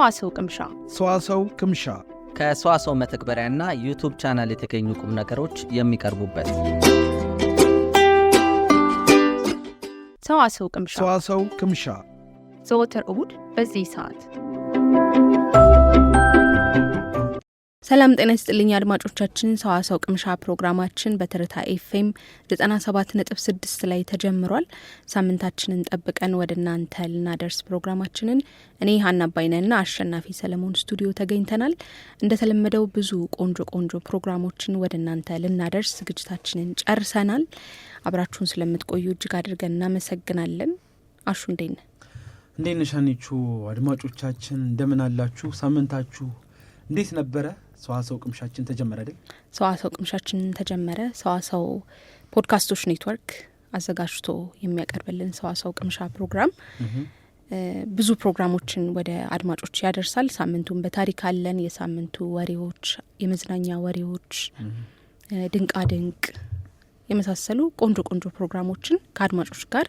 ሰዋሰው ቅምሻ ከሰዋሰው መተግበሪያና ዩቲዩብ ቻናል የተገኙ ቁም ነገሮች የሚቀርቡበት ሰዋሰው ቅምሻ ዘወትር እሁድ በዚህ ሰዓት። ሰላም ጤና ይስጥልኝ አድማጮቻችን። ሰዋሰው ቅምሻ ፕሮግራማችን በትርታ ኤፍኤም 97.6 ላይ ተጀምሯል። ሳምንታችንን ጠብቀን ወደ እናንተ ልናደርስ ፕሮግራማችንን እኔ ሀና ባይነና አሸናፊ ሰለሞን ስቱዲዮ ተገኝተናል። እንደተለመደው ብዙ ቆንጆ ፕሮግራሞችን ወደ እናንተ ልናደርስ ዝግጅታችንን ጨርሰናል። አብራችሁን ስለምትቆዩ እጅግ አድርገን እናመሰግናለን። አሹ እንዴት ነሽ ሀኒቹ? አድማጮቻችን እንደምን አላችሁ? ሳምንታችሁ እንዴት ነበረ? ሰዋሰው ቅምሻችን ተጀመረ አይደል? ሰዋሰው ቅምሻችን ተጀመረ። ሰዋሰው ፖድካስቶች ኔትወርክ አዘጋጅቶ የሚያቀርብልን ሰዋሰው ቅምሻ ፕሮግራም ብዙ ፕሮግራሞችን ወደ አድማጮች ያደርሳል። ሳምንቱን በታሪክ አለን፣ የሳምንቱ ወሬዎች፣ የመዝናኛ ወሬዎች፣ ድንቃ ድንቅ የመሳሰሉ ቆንጆ ፕሮግራሞችን ከአድማጮች ጋር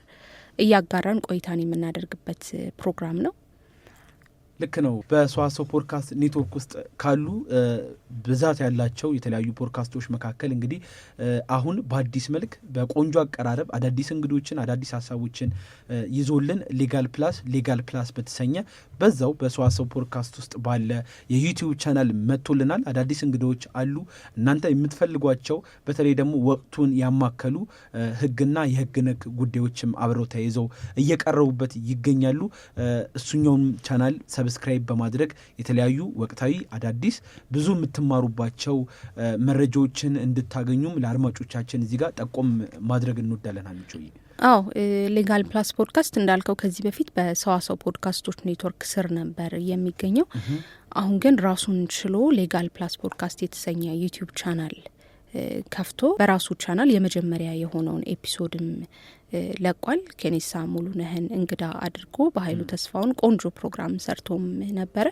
እያጋራን ቆይታን የምናደርግበት ፕሮግራም ነው። ልክ ነው። በሰዋሰው ፖድካስት ኔትወርክ ውስጥ ካሉ ብዛት ያላቸው የተለያዩ ፖድካስቶች መካከል እንግዲህ አሁን በአዲስ መልክ በቆንጆ አቀራረብ አዳዲስ እንግዶችን አዳዲስ ሀሳቦችን ይዞልን ሌጋል ፕላስ በተሰኘ በዛው በሰዋሰው ፖድካስት ውስጥ ባለ የዩቲዩብ ቻናል መጥቶልናል። አዳዲስ እንግዶች አሉ። እናንተ የምትፈልጓቸው በተለይ ደግሞ ወቅቱን ያማከሉ ሕግና የሕግ ነክ ጉዳዮችም አብረው ተይዘው እየቀረቡበት ይገኛሉ። እሱኛውን ቻናል ሰብስክራይብ በማድረግ የተለያዩ ወቅታዊ አዳዲስ ብዙ የምትማሩባቸው መረጃዎችን እንድታገኙም ለአድማጮቻችን እዚህ ጋር ጠቆም ማድረግ እንወዳለን። አንቺ ሌጋል ፕላስ ፖድካስት እንዳልከው ከዚህ በፊት በሰዋሰው ፖድካስቶች ኔትወርክ ስር ነበር የሚገኘው። አሁን ግን ራሱን ችሎ ሌጋል ፕላስ ፖድካስት የተሰኘ ዩቲዩብ ቻናል ከፍቶ በራሱ ቻናል የመጀመሪያ የሆነውን ኤፒሶድም ለቋል። ኬኔሳ ሙሉነህን እንግዳ አድርጎ በኃይሉ ተስፋውን ቆንጆ ፕሮግራም ሰርቶም ነበረ።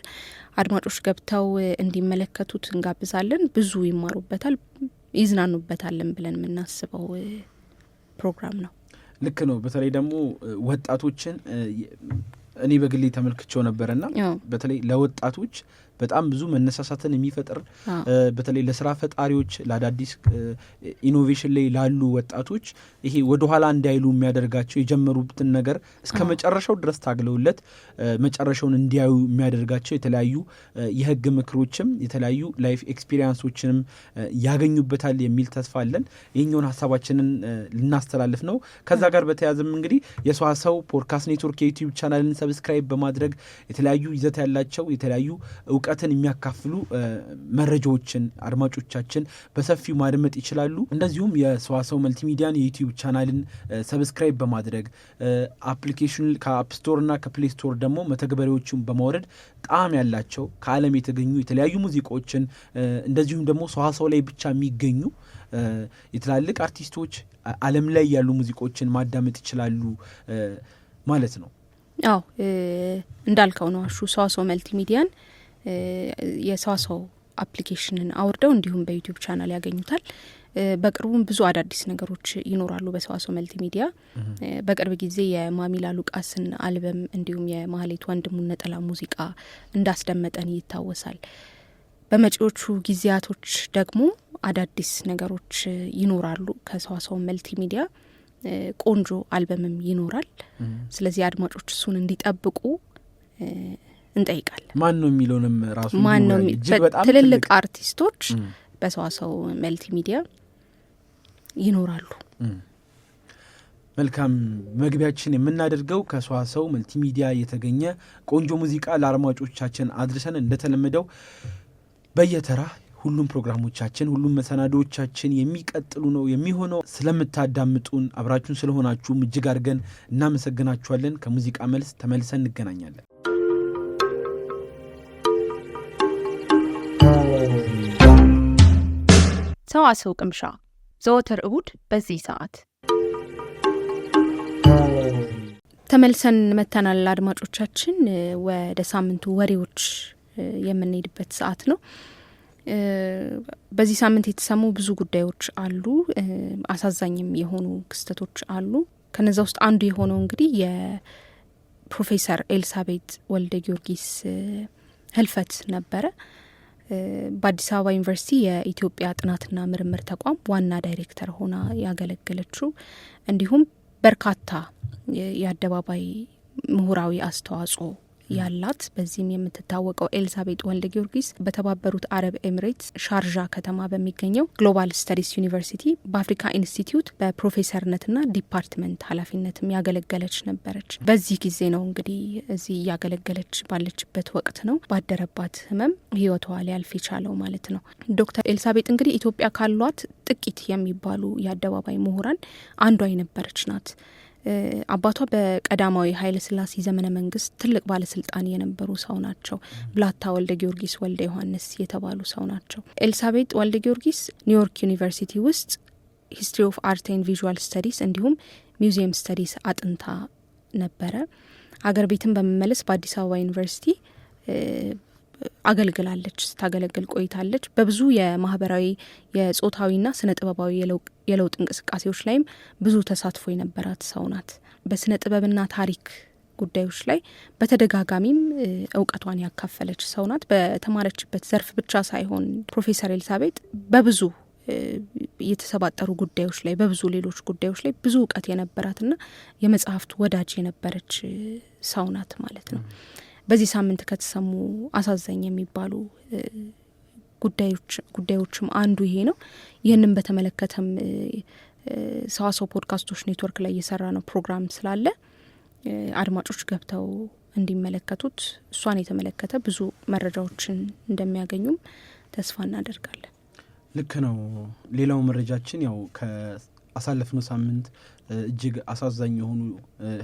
አድማጮች ገብተው እንዲመለከቱት እንጋብዛለን። ብዙ ይማሩበታል፣ ይዝናኑበታለን ብለን የምናስበው ፕሮግራም ነው። ልክ ነው። በተለይ ደግሞ ወጣቶችን እኔ በግሌ ተመልክቼው ነበረና በተለይ ለወጣቶች በጣም ብዙ መነሳሳትን የሚፈጥር በተለይ ለስራ ፈጣሪዎች ለአዳዲስ ኢኖቬሽን ላይ ላሉ ወጣቶች ይሄ ወደኋላ እንዳይሉ የሚያደርጋቸው የጀመሩትን ነገር እስከ መጨረሻው ድረስ ታግለውለት መጨረሻውን እንዲያዩ የሚያደርጋቸው የተለያዩ የህግ ምክሮችም የተለያዩ ላይፍ ኤክስፒሪየንሶችንም ያገኙበታል የሚል ተስፋ አለን። ይህኛውን ሀሳባችንን ልናስተላልፍ ነው። ከዛ ጋር በተያያዘም እንግዲህ የሰዋሰው ፖድካስት ኔትወርክ የዩቲዩብ ቻናልን ሰብስክራይብ በማድረግ የተለያዩ ይዘት ያላቸው የተለያዩ እውቀትን የሚያካፍሉ መረጃዎችን አድማጮቻችን በሰፊው ማድመጥ ይችላሉ። እንደዚሁም የሰዋሰው መልቲሚዲያን የዩቲዩብ ቻናልን ሰብስክራይብ በማድረግ አፕሊኬሽን ከአፕ ስቶር እና ከፕሌይ ስቶር ደግሞ መተግበሪያዎችን በማውረድ ጣዕም ያላቸው ከዓለም የተገኙ የተለያዩ ሙዚቃዎችን እንደዚሁም ደግሞ ሰዋሰው ላይ ብቻ የሚገኙ የትላልቅ አርቲስቶች ዓለም ላይ ያሉ ሙዚቃዎችን ማዳመጥ ይችላሉ ማለት ነው። እንዳልከው ነው አሹ። ሰዋሰው መልቲሚዲያን የሰዋሰው አፕሊኬሽንን አውርደው እንዲሁም በዩቲዩብ ቻናል ያገኙታል። በቅርቡም ብዙ አዳዲስ ነገሮች ይኖራሉ በሰዋሰው መልቲሚዲያ። በቅርብ ጊዜ የማሚላ ሉቃስን አልበም እንዲሁም የማህሌት ወንድሙን ነጠላ ሙዚቃ እንዳስደመጠን ይታወሳል። በመጪዎቹ ጊዜያቶች ደግሞ አዳዲስ ነገሮች ይኖራሉ ከሰዋሰው መልቲሚዲያ። ቆንጆ አልበምም ይኖራል። ስለዚህ አድማጮች እሱን እንዲጠብቁ እንጠይቃለን። ማን ነው የሚለውንም ራሱ ትልልቅ አርቲስቶች በሰዋሰው መልቲሚዲያ ይኖራሉ። መልካም መግቢያችን የምናደርገው ከሰዋሰው መልቲሚዲያ የተገኘ ቆንጆ ሙዚቃ ለአድማጮቻችን አድርሰን እንደተለመደው በየተራ ሁሉም ፕሮግራሞቻችን ሁሉም መሰናዶዎቻችን የሚቀጥሉ ነው የሚሆነው። ስለምታዳምጡን አብራችሁን ስለሆናችሁም እጅግ አድርገን እናመሰግናችኋለን። ከሙዚቃ መልስ ተመልሰን እንገናኛለን። ሰዋሰው ቅምሻ ዘወትር እሁድ በዚህ ሰዓት ተመልሰን መተናል። አድማጮቻችን ወደ ሳምንቱ ወሬዎች የምንሄድበት ሰዓት ነው። በዚህ ሳምንት የተሰሙ ብዙ ጉዳዮች አሉ። አሳዛኝም የሆኑ ክስተቶች አሉ። ከነዛ ውስጥ አንዱ የሆነው እንግዲህ የፕሮፌሰር ኤልሳቤጥ ወልደ ጊዮርጊስ ህልፈት ነበረ። በአዲስ አበባ ዩኒቨርሲቲ የኢትዮጵያ ጥናትና ምርምር ተቋም ዋና ዳይሬክተር ሆና ያገለገለችው እንዲሁም በርካታ የአደባባይ ምሁራዊ አስተዋጽኦ ያላት በዚህም የምትታወቀው ኤልሳቤጥ ወልደ ጊዮርጊስ በተባበሩት አረብ ኤሚሬትስ ሻርጃ ከተማ በሚገኘው ግሎባል ስተዲስ ዩኒቨርሲቲ በአፍሪካ ኢንስቲትዩት በፕሮፌሰርነትና ዲፓርትመንት ኃላፊነትም ያገለገለች ነበረች። በዚህ ጊዜ ነው እንግዲህ እዚህ እያገለገለች ባለችበት ወቅት ነው ባደረባት ህመም ህይወቷ ሊያልፍ የቻለው ማለት ነው። ዶክተር ኤልሳቤጥ እንግዲህ ኢትዮጵያ ካሏት ጥቂት የሚባሉ የአደባባይ ምሁራን አንዷ የነበረች ናት። አባቷ በቀዳማዊ ኃይለ ሥላሴ ዘመነ መንግስት ትልቅ ባለስልጣን የነበሩ ሰው ናቸው። ብላታ ወልደ ጊዮርጊስ ወልደ ዮሐንስ የተባሉ ሰው ናቸው። ኤልሳቤጥ ወልደ ጊዮርጊስ ኒውዮርክ ዩኒቨርሲቲ ውስጥ ሂስትሪ ኦፍ አርት ኤንድ ቪዥዋል ስተዲስ እንዲሁም ሚውዚየም ስተዲስ አጥንታ ነበረ። አገር ቤትን በመመለስ በአዲስ አበባ ዩኒቨርሲቲ አገልግላለች፣ ስታገለግል ቆይታለች። በብዙ የማህበራዊ የጾታዊና ስነ ጥበባዊ የለውጥ እንቅስቃሴዎች ላይም ብዙ ተሳትፎ የነበራት ሰው ናት። በስነ ጥበብና ታሪክ ጉዳዮች ላይ በተደጋጋሚም እውቀቷን ያካፈለች ሰው ናት። በተማረችበት ዘርፍ ብቻ ሳይሆን ፕሮፌሰር ኤልሳቤጥ በብዙ የተሰባጠሩ ጉዳዮች ላይ በብዙ ሌሎች ጉዳዮች ላይ ብዙ እውቀት የነበራትና የመጽሐፍት ወዳጅ የነበረች ሰው ናት ማለት ነው። በዚህ ሳምንት ከተሰሙ አሳዛኝ የሚባሉ ጉዳዮችም አንዱ ይሄ ነው። ይህንን በተመለከተም ሰዋሰው ፖድካስቶች ኔትወርክ ላይ እየሰራ ነው ፕሮግራም ስላለ አድማጮች ገብተው እንዲመለከቱት እሷን የተመለከተ ብዙ መረጃዎችን እንደሚያገኙም ተስፋ እናደርጋለን። ልክ ነው። ሌላው መረጃችን ያው ከአሳለፍነው ሳምንት እጅግ አሳዛኝ የሆኑ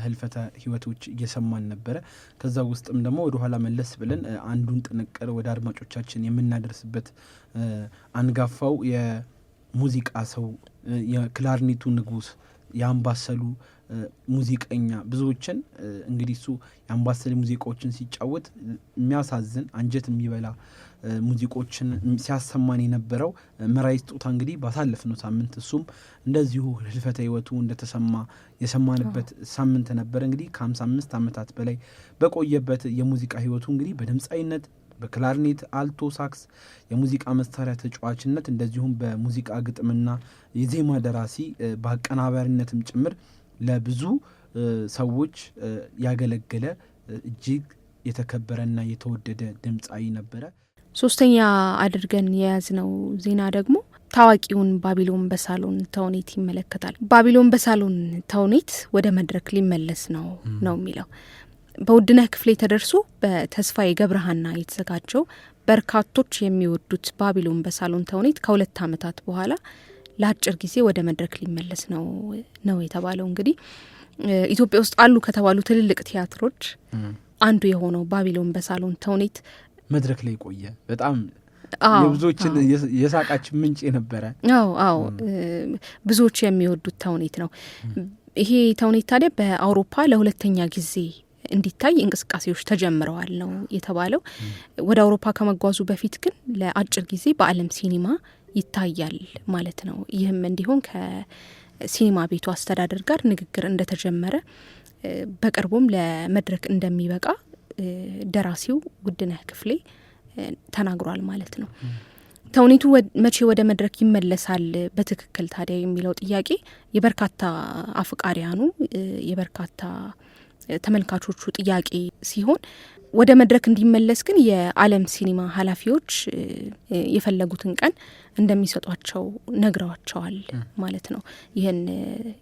ህልፈተ ህይወቶች እየሰማን ነበረ። ከዛ ውስጥም ደግሞ ወደ ኋላ መለስ ብለን አንዱን ጥንቅር ወደ አድማጮቻችን የምናደርስበት አንጋፋው የሙዚቃ ሰው የክላርኔቱ ንጉስ የአምባሰሉ ሙዚቀኛ ብዙዎችን እንግዲህ እሱ የአምባሰል ሙዚቃዎችን ሲጫወት የሚያሳዝን አንጀት የሚበላ ሙዚቆችን ሲያሰማን የነበረው መራዊ ስጦታ እንግዲህ ባሳለፍነው ሳምንት እሱም እንደዚሁ ህልፈተ ህይወቱ እንደተሰማ የሰማንበት ሳምንት ነበር። እንግዲህ ከ55 ዓመታት በላይ በቆየበት የሙዚቃ ህይወቱ እንግዲህ በድምፃዊነት በክላርኔት፣ አልቶ ሳክስ የሙዚቃ መሳሪያ ተጫዋችነት እንደዚሁም በሙዚቃ ግጥምና የዜማ ደራሲ በአቀናባሪነትም ጭምር ለብዙ ሰዎች ያገለገለ እጅግ የተከበረና የተወደደ ድምፃዊ ነበረ። ሶስተኛ አድርገን የያዝነው ዜና ደግሞ ታዋቂውን ባቢሎን በሳሎን ተውኔት ይመለከታል። ባቢሎን በሳሎን ተውኔት ወደ መድረክ ሊመለስ ነው የሚለው በውድነህ ክፍሌ ተደርሶ በተስፋዬ ገብረሃና የተዘጋጀው በርካቶች የሚወዱት ባቢሎን በሳሎን ተውኔት ከ2 ዓመታት በኋላ ለአጭር ጊዜ ወደ መድረክ ሊመለስ ነው የተባለው። እንግዲህ ኢትዮጵያ ውስጥ አሉ ከተባሉ ትልልቅ ቲያትሮች አንዱ የሆነው ባቢሎን በሳሎን ተውኔት መድረክ ላይ ቆየ። በጣም የብዙዎችን የሳቃችን ምንጭ የነበረ ብዙዎች የሚወዱት ተውኔት ነው። ይሄ ተውኔት ታዲያ በአውሮፓ ለሁለተኛ ጊዜ እንዲታይ እንቅስቃሴዎች ተጀምረዋል ነው የተባለው። ወደ አውሮፓ ከመጓዙ በፊት ግን ለአጭር ጊዜ በዓለም ሲኒማ ይታያል ማለት ነው። ይህም እንዲሆን ከሲኒማ ቤቱ አስተዳደር ጋር ንግግር እንደተጀመረ በቅርቡም ለመድረክ እንደሚበቃ ደራሲው ውድነህ ክፍሌ ተናግሯል ማለት ነው። ተውኔቱ መቼ ወደ መድረክ ይመለሳል በትክክል ታዲያ የሚለው ጥያቄ የበርካታ አፍቃሪያኑ የበርካታ ተመልካቾቹ ጥያቄ ሲሆን ወደ መድረክ እንዲመለስ ግን የዓለም ሲኒማ ኃላፊዎች የፈለጉትን ቀን እንደሚሰጧቸው ነግረዋቸዋል ማለት ነው። ይህን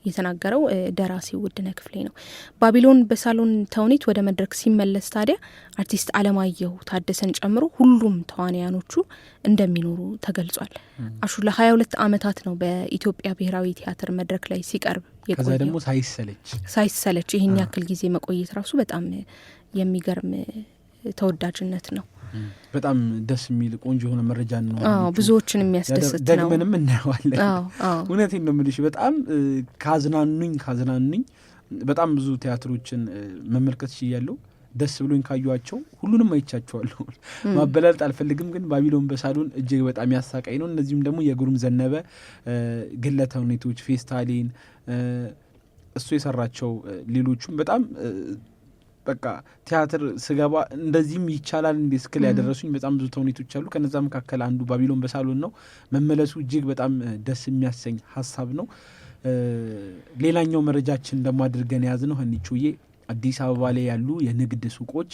የተናገረው ደራሲ ውድነህ ክፍሌ ነው። ባቢሎን በሳሎን ተውኔት ወደ መድረክ ሲመለስ ታዲያ አርቲስት አለማየሁ ታደሰን ጨምሮ ሁሉም ተዋንያኖቹ እንደሚኖሩ ተገልጿል። አሹ ለ22 ዓመታት ነው በኢትዮጵያ ብሔራዊ ቲያትር መድረክ ላይ ሲቀርብ የቆየው። ከዛ ደግሞ ሳይሰለች ይህን ያክል ጊዜ መቆየት ራሱ በጣም የሚገርም ተወዳጅነት ነው። በጣም ደስ የሚል ቆንጆ የሆነ መረጃ ነው። ብዙዎችን የሚያስደስት ነው። ደግመንም እናየዋለን። እውነቴን ነው የምልሽ። በጣም ካዝናኑኝ በጣም ብዙ ቲያትሮችን መመልከት ችያለሁ። ደስ ብሎኝ ካዩዋቸው ሁሉንም አይቻቸዋለሁ። ማበላለጥ አልፈልግም፣ ግን ባቢሎን በሳሎን እጅግ በጣም ያሳቃኝ ነው። እነዚህም ደግሞ የግሩም ዘነበ ግለ ተውኔቶች፣ ፌስታሊን እሱ የሰራቸው ሌሎቹም በጣም በቃ ቲያትር ስገባ እንደዚህም ይቻላል እንዴ እስክል ያደረሱኝ በጣም ብዙ ተውኔቶች አሉ። ከነዛ መካከል አንዱ ባቢሎን በሳሎን ነው። መመለሱ እጅግ በጣም ደስ የሚያሰኝ ሀሳብ ነው። ሌላኛው መረጃችን ደግሞ አድርገን ያዝነው ሀኒቾዬ አዲስ አበባ ላይ ያሉ የንግድ ሱቆች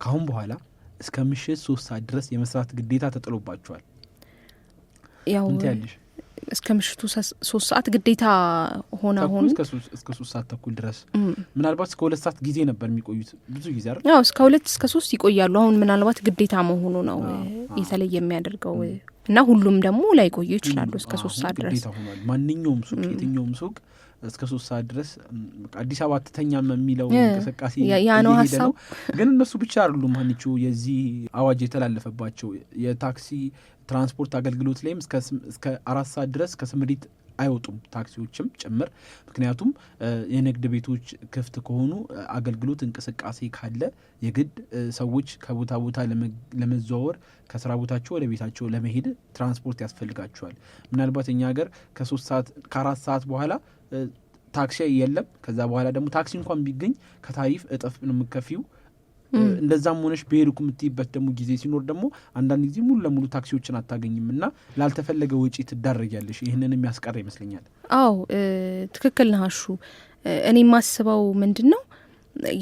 ካሁን በኋላ እስከ ምሽት 3 ሰዓት ድረስ የመስራት ግዴታ ተጥሎባቸዋል። ያው እስከ ምሽቱ 3 ሰዓት ግዴታ ሆነ እስከ 3 ሰዓት ተኩል ድረስ ምናልባት እስከ 2 ሰዓት ጊዜ ነበር የሚቆዩት ብዙ ጊዜ አይደል? ያው እስከ 2 እስከ 3 ይቆያሉ። አሁን ምናልባት ግዴታ መሆኑ ነው የተለየ የሚያደርገው እና ሁሉም ደግሞ ላይ ቆዩ ይችላሉ እስከ 3 ሰዓት ድረስ ግዴታ ሆኗል። ማንኛውም ሱቅ የትኛውም ሱቅ እስከ 3 ሰዓት ድረስ አዲስ አበባ አትተኛም የሚለው እንቅስቃሴ ያነው ሀሳብ ግን እነሱ ብቻ አይደሉም ሀኒቾ የዚህ አዋጅ የተላለፈባቸው የታክሲ ትራንስፖርት አገልግሎት ላይም እስከ 4 ሰዓት ድረስ ከስምሪት አይወጡም ታክሲዎችም ጭምር። ምክንያቱም የንግድ ቤቶች ክፍት ከሆኑ አገልግሎት እንቅስቃሴ ካለ የግድ ሰዎች ከቦታ ቦታ ለመዘዋወር ከስራ ቦታቸው ወደ ቤታቸው ለመሄድ ትራንስፖርት ያስፈልጋቸዋል። ምናልባት እኛ ሀገር ከ3 ሰዓት ከ4 ሰዓት በኋላ ታክሲ የለም። ከዛ በኋላ ደግሞ ታክሲ እንኳን ቢገኝ ከታሪፍ እጥፍ ነው የምከፊው። እንደዛም ሆነሽ በሄድኩ የምትይበት ደግሞ ጊዜ ሲኖር ደግሞ አንዳንድ ጊዜ ሙሉ ለሙሉ ታክሲዎችን አታገኝም እና ላልተፈለገ ወጪ ትዳረጊያለሽ። ይህንን የሚያስቀር ይመስለኛል። አዎ ትክክል ነህ አሹ። እኔ የማስበው ምንድን ነው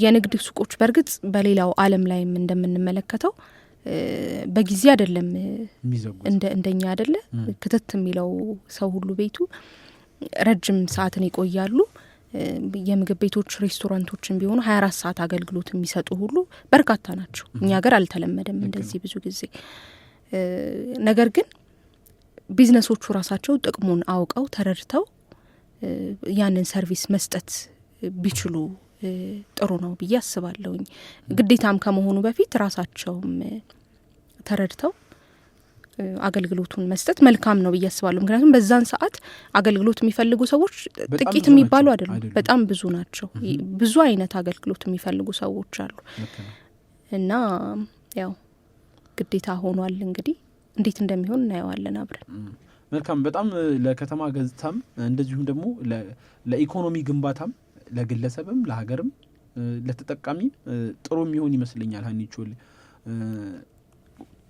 የንግድ ሱቆች በእርግጥ በሌላው ዓለም ላይም እንደምንመለከተው በጊዜ አይደለም እንደኛ አይደለ ክትት የሚለው ሰው ሁሉ ቤቱ ረጅም ሰዓትን ይቆያሉ። የምግብ ቤቶች ሬስቶራንቶችን ቢሆኑ 24 ሰዓት አገልግሎት የሚሰጡ ሁሉ በርካታ ናቸው። እኛ ሀገር አልተለመደም እንደዚህ ብዙ ጊዜ። ነገር ግን ቢዝነሶቹ ራሳቸው ጥቅሙን አውቀው ተረድተው ያንን ሰርቪስ መስጠት ቢችሉ ጥሩ ነው ብዬ አስባለሁኝ። ግዴታም ከመሆኑ በፊት ራሳቸውም ተረድተው አገልግሎቱን መስጠት መልካም ነው ብዬ አስባለሁ። ምክንያቱም በዛን ሰዓት አገልግሎት የሚፈልጉ ሰዎች ጥቂት የሚባሉ አይደሉም፣ በጣም ብዙ ናቸው። ብዙ አይነት አገልግሎት የሚፈልጉ ሰዎች አሉ እና ያው ግዴታ ሆኗል። እንግዲህ እንዴት እንደሚሆን እናየዋለን አብረን። መልካም። በጣም ለከተማ ገጽታም እንደዚሁም ደግሞ ለኢኮኖሚ ግንባታም ለግለሰብም ለሀገርም ለተጠቃሚ ጥሩ የሚሆን ይመስለኛል። ሀኒቾል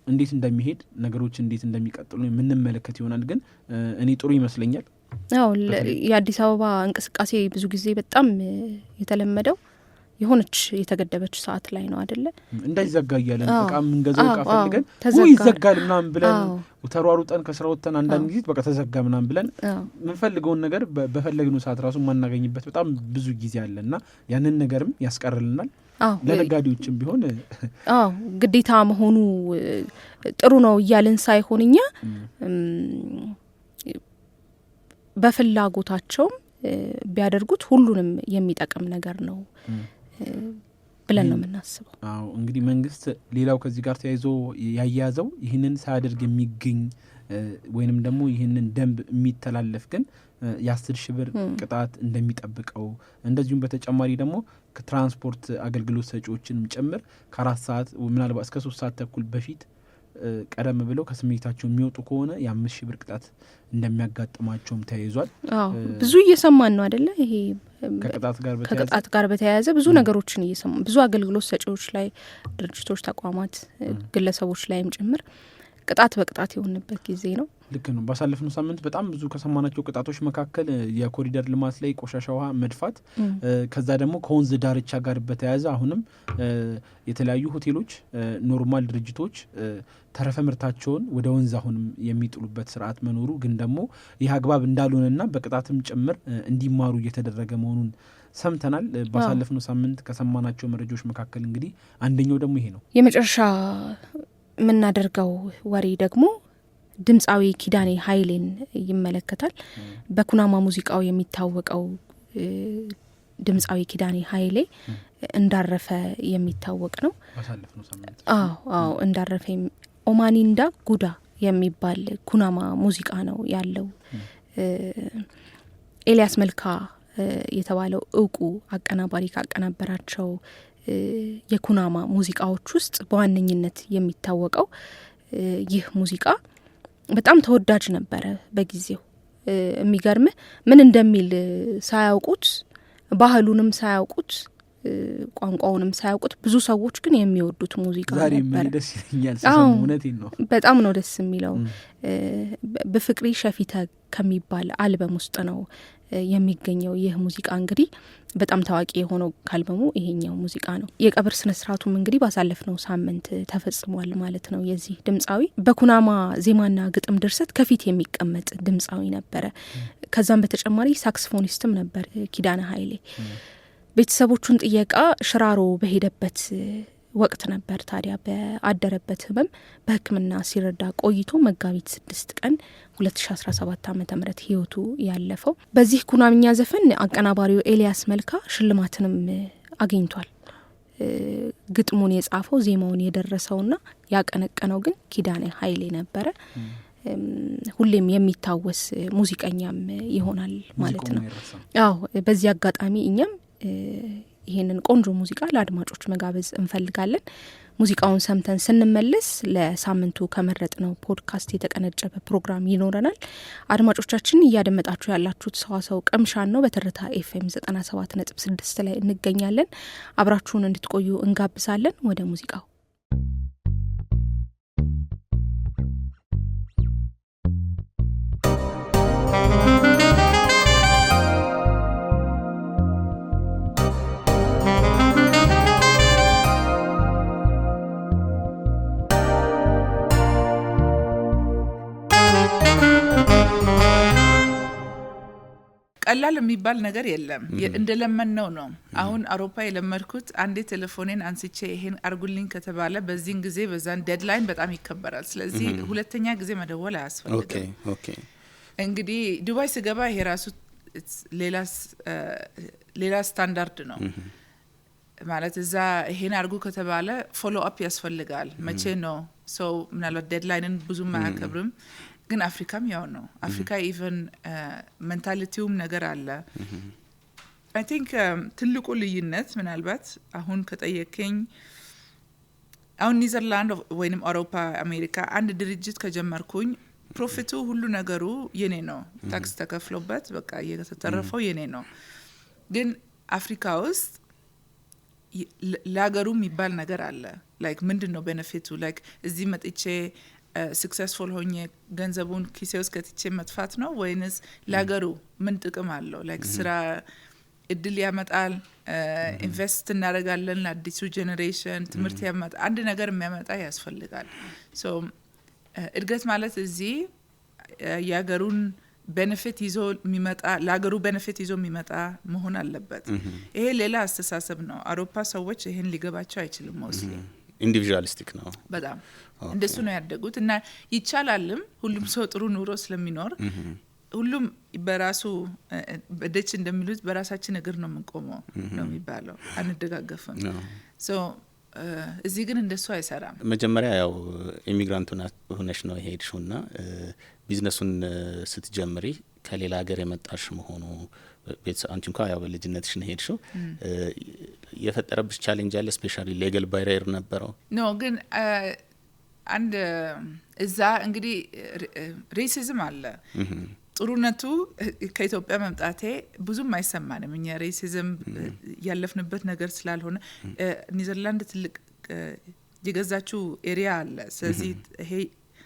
እንዴት እንደሚሄድ ነገሮች እንዴት እንደሚቀጥሉ የምንመለከት ይሆናል። ግን እኔ ጥሩ ይመስለኛል። አዎ የአዲስ አበባ እንቅስቃሴ ብዙ ጊዜ በጣም የተለመደው የሆነች የተገደበች ሰዓት ላይ ነው አይደለ? እንዳይዘጋ እያለን በቃ የምንገዛው እቃ ፈልገን ይዘጋል ምናምን ብለን ተሯሩጠን ከስራ ወጥተን አንዳንድ ጊዜ በቃ ተዘጋ ምናምን ብለን የምንፈልገውን ነገር በፈለግነው ሰዓት ራሱ የማናገኝበት በጣም ብዙ ጊዜ አለ እና ያንን ነገርም ያስቀርልናል። ለነጋዴዎችም ቢሆን ግዴታ መሆኑ ጥሩ ነው እያልን ሳይሆን እኛ በፍላጎታቸውም ቢያደርጉት ሁሉንም የሚጠቅም ነገር ነው ብለን ነው የምናስበው። አዎ እንግዲህ መንግስት ሌላው ከዚህ ጋር ተያይዞ ያያያዘው ይህንን ሳያደርግ የሚገኝ ወይንም ደግሞ ይህንን ደንብ የሚተላለፍ ግን የ10,000 ብር ቅጣት እንደሚጠብቀው እንደዚሁም በተጨማሪ ደግሞ ከትራንስፖርት አገልግሎት ሰጪዎችንም ጭምር ከ4 ሰዓት ምናልባት እስከ 3 ሰዓት ተኩል በፊት ቀደም ብለው ከስሜታቸው የሚወጡ ከሆነ የ5,000 ብር ቅጣት እንደሚያጋጥማቸውም ተያይዟል። ብዙ እየሰማን ነው አይደለ? ይሄ ከቅጣት ጋር በተያያዘ ብዙ ነገሮችን እየሰማን ብዙ አገልግሎት ሰጪዎች ላይ ድርጅቶች፣ ተቋማት፣ ግለሰቦች ላይም ጭምር ቅጣት በቅጣት የሆነበት ጊዜ ነው። ልክ ነው። ባሳለፍነው ሳምንት በጣም ብዙ ከሰማናቸው ቅጣቶች መካከል የኮሪደር ልማት ላይ ቆሻሻ ውሃ መድፋት፣ ከዛ ደግሞ ከወንዝ ዳርቻ ጋር በተያያዘ አሁንም የተለያዩ ሆቴሎች፣ ኖርማል ድርጅቶች ተረፈ ምርታቸውን ወደ ወንዝ አሁንም የሚጥሉበት ስርዓት መኖሩ ግን ደግሞ ይህ አግባብ እንዳልሆነና በቅጣትም ጭምር እንዲማሩ እየተደረገ መሆኑን ሰምተናል። ባሳለፍነው ሳምንት ከሰማናቸው መረጃዎች መካከል እንግዲህ አንደኛው ደግሞ ይሄ ነው። የመጨረሻ የምናደርገው ወሬ ደግሞ ድምፃዊ ኪዳኔ ኃይሌን ይመለከታል። በኩናማ ሙዚቃው የሚታወቀው ድምፃዊ ኪዳኔ ኃይሌ እንዳረፈ የሚታወቅ ነው። አዎ እንዳረፈ ኦማኒንዳ ጉዳ የሚባል ኩናማ ሙዚቃ ነው ያለው። ኤልያስ መልካ የተባለው እውቁ አቀናባሪ ካቀናበራቸው የኩናማ ሙዚቃዎች ውስጥ በዋነኝነት የሚታወቀው ይህ ሙዚቃ በጣም ተወዳጅ ነበረ በጊዜው። የሚገርምህ ምን እንደሚል ሳያውቁት ባህሉንም ሳያውቁት ቋንቋውንም ሳያውቁት ብዙ ሰዎች ግን የሚወዱት ሙዚቃ ነበር። ዛሬ ምን ደስ ይለኛል ሲሰሙ እውነቴን ነው በጣም ነው ደስ የሚለው። በፍቅሪ ሸፊተ ከሚባል አልበም ውስጥ ነው የሚገኘው ይህ ሙዚቃ። እንግዲህ በጣም ታዋቂ የሆነው ከአልበሙ ይሄኛው ሙዚቃ ነው። የቀብር ስነ ስርዓቱም እንግዲህ ባሳለፍነው ሳምንት ተፈጽሟል ማለት ነው። የዚህ ድምጻዊ በኩናማ ዜማና ግጥም ድርሰት ከፊት የሚቀመጥ ድምጻዊ ነበረ። ከዛም በተጨማሪ ሳክስፎኒስትም ነበር ኪዳነ ኃይሌ። ቤተሰቦቹን ጥየቃ ሽራሮ በሄደበት ወቅት ነበር ታዲያ በአደረበት ህመም በሕክምና ሲረዳ ቆይቶ መጋቢት 6 ቀን 2017 ዓ.ም ህይወቱ ያለፈው። በዚህ ኩናምኛ ዘፈን አቀናባሪው ኤልያስ መልካ ሽልማትንም አግኝቷል። ግጥሙን የጻፈው ዜማውን የደረሰውና ያቀነቀነው ግን ኪዳነ ኃይሌ ነበረ። ሁሌም የሚታወስ ሙዚቀኛም ይሆናል ማለት ነው። አዎ በዚህ አጋጣሚ እኛም ይሄንን ቆንጆ ሙዚቃ ለአድማጮች መጋበዝ እንፈልጋለን። ሙዚቃውን ሰምተን ስንመለስ ለሳምንቱ ከመረጥነው ፖድካስት የተቀነጨበ ፕሮግራም ይኖረናል። አድማጮቻችን እያደመጣችሁ ያላችሁት ሰዋሰው ቅምሻን ነው። በትርታ ኤፍኤም 97.6 ላይ እንገኛለን። አብራችሁን እንድትቆዩ እንጋብዛለን። ወደ ሙዚቃው ቀላል የሚባል ነገር የለም። እንደለመነው ነው። አሁን አውሮፓ የለመድኩት አንዴ ቴሌፎኔን አንስቼ ይሄን አርጉልኝ ከተባለ በዚህን ጊዜ በዛን ዴድላይን በጣም ይከበራል። ስለዚህ ሁለተኛ ጊዜ መደወል አያስፈልግም። ኦኬ እንግዲህ ዱባይ ስገባ ይሄ ራሱ ሌላ ስታንዳርድ ነው ማለት። እዛ ይሄን አርጉ ከተባለ ፎሎ አፕ ያስፈልጋል። መቼ ነው ሰው ምናልባት ዴድላይንን ብዙም አያከብርም። ግን አፍሪካም ያው ነው። አፍሪካ ኢቨን ሜንታሊቲውም ነገር አለ። አይ ቲንክ ትልቁ ልዩነት ምናልባት አሁን ከጠየቀኝ አሁን ኒዘርላንድ ወይንም አውሮፓ አሜሪካ አንድ ድርጅት ከጀመርኩኝ ፕሮፊቱ ሁሉ ነገሩ የኔ ነው። ታክስ ተከፍሎበት በቃ የተተረፈው የኔ ነው። ግን አፍሪካ ውስጥ ለሀገሩ የሚባል ነገር አለ። ላይክ ምንድነው ቤኔፊቱ? ላይክ እዚህ መጥቼ successful ሆኜ ገንዘቡን ኪሴ ውስጥ ከትቼ መጥፋት ነው ወይንስ ለሀገሩ ምን ጥቅም አለው? ላይክ ስራ እድል ያመጣል፣ ኢንቨስት እናደርጋለን ለአዲሱ ጄኔሬሽን፣ ትምህርት ያመጣ አንድ ነገር የሚያመጣ ያስፈልጋል። ሶ እድገት ማለት እዚህ የሀገሩን ቤኔፊት ይዞ የሚመጣ ለሀገሩ ቤኔፊት ይዞ የሚመጣ መሆን አለበት። ይሄ ሌላ አስተሳሰብ ነው። አውሮፓ ሰዎች ይሄን ሊገባቸው አይችልም። ሞስሊ ኢንዲቪጁዋሊስቲክ ነው በጣም እንደሱ ነው ያደጉት እና ይቻላልም። ሁሉም ሰው ጥሩ ኑሮ ስለሚኖር ሁሉም በራሱ በደች እንደሚሉት በራሳችን እግር ነው የምንቆመው ነው የሚባለው። አንደጋገፍም። ሶ እዚህ ግን እንደሱ አይሰራም። መጀመሪያ ያው ኢሚግራንት ሆነሽ ነው ሄድሽውና ቢዝነሱን ስትጀምሪ ከሌላ ሀገር የመጣሽ መሆኑ ቤተሰብ አንቺ እንኳን ያው በልጅነትሽ ነው ሄድሽው የፈጠረብሽ ቻሌንጅ አለ? ስፔሻሊ ሌጋል ባሪየር ነበረው? ኖ ግን አንድ እዛ እንግዲህ ሬሲዝም አለ። ጥሩነቱ ከኢትዮጵያ መምጣቴ ብዙም አይሰማንም። እኛ ሬሲዝም ያለፍንበት ነገር ስላልሆነ ኒዘርላንድ ትልቅ የገዛችው ኤሪያ አለ። ስለዚህ ይሄ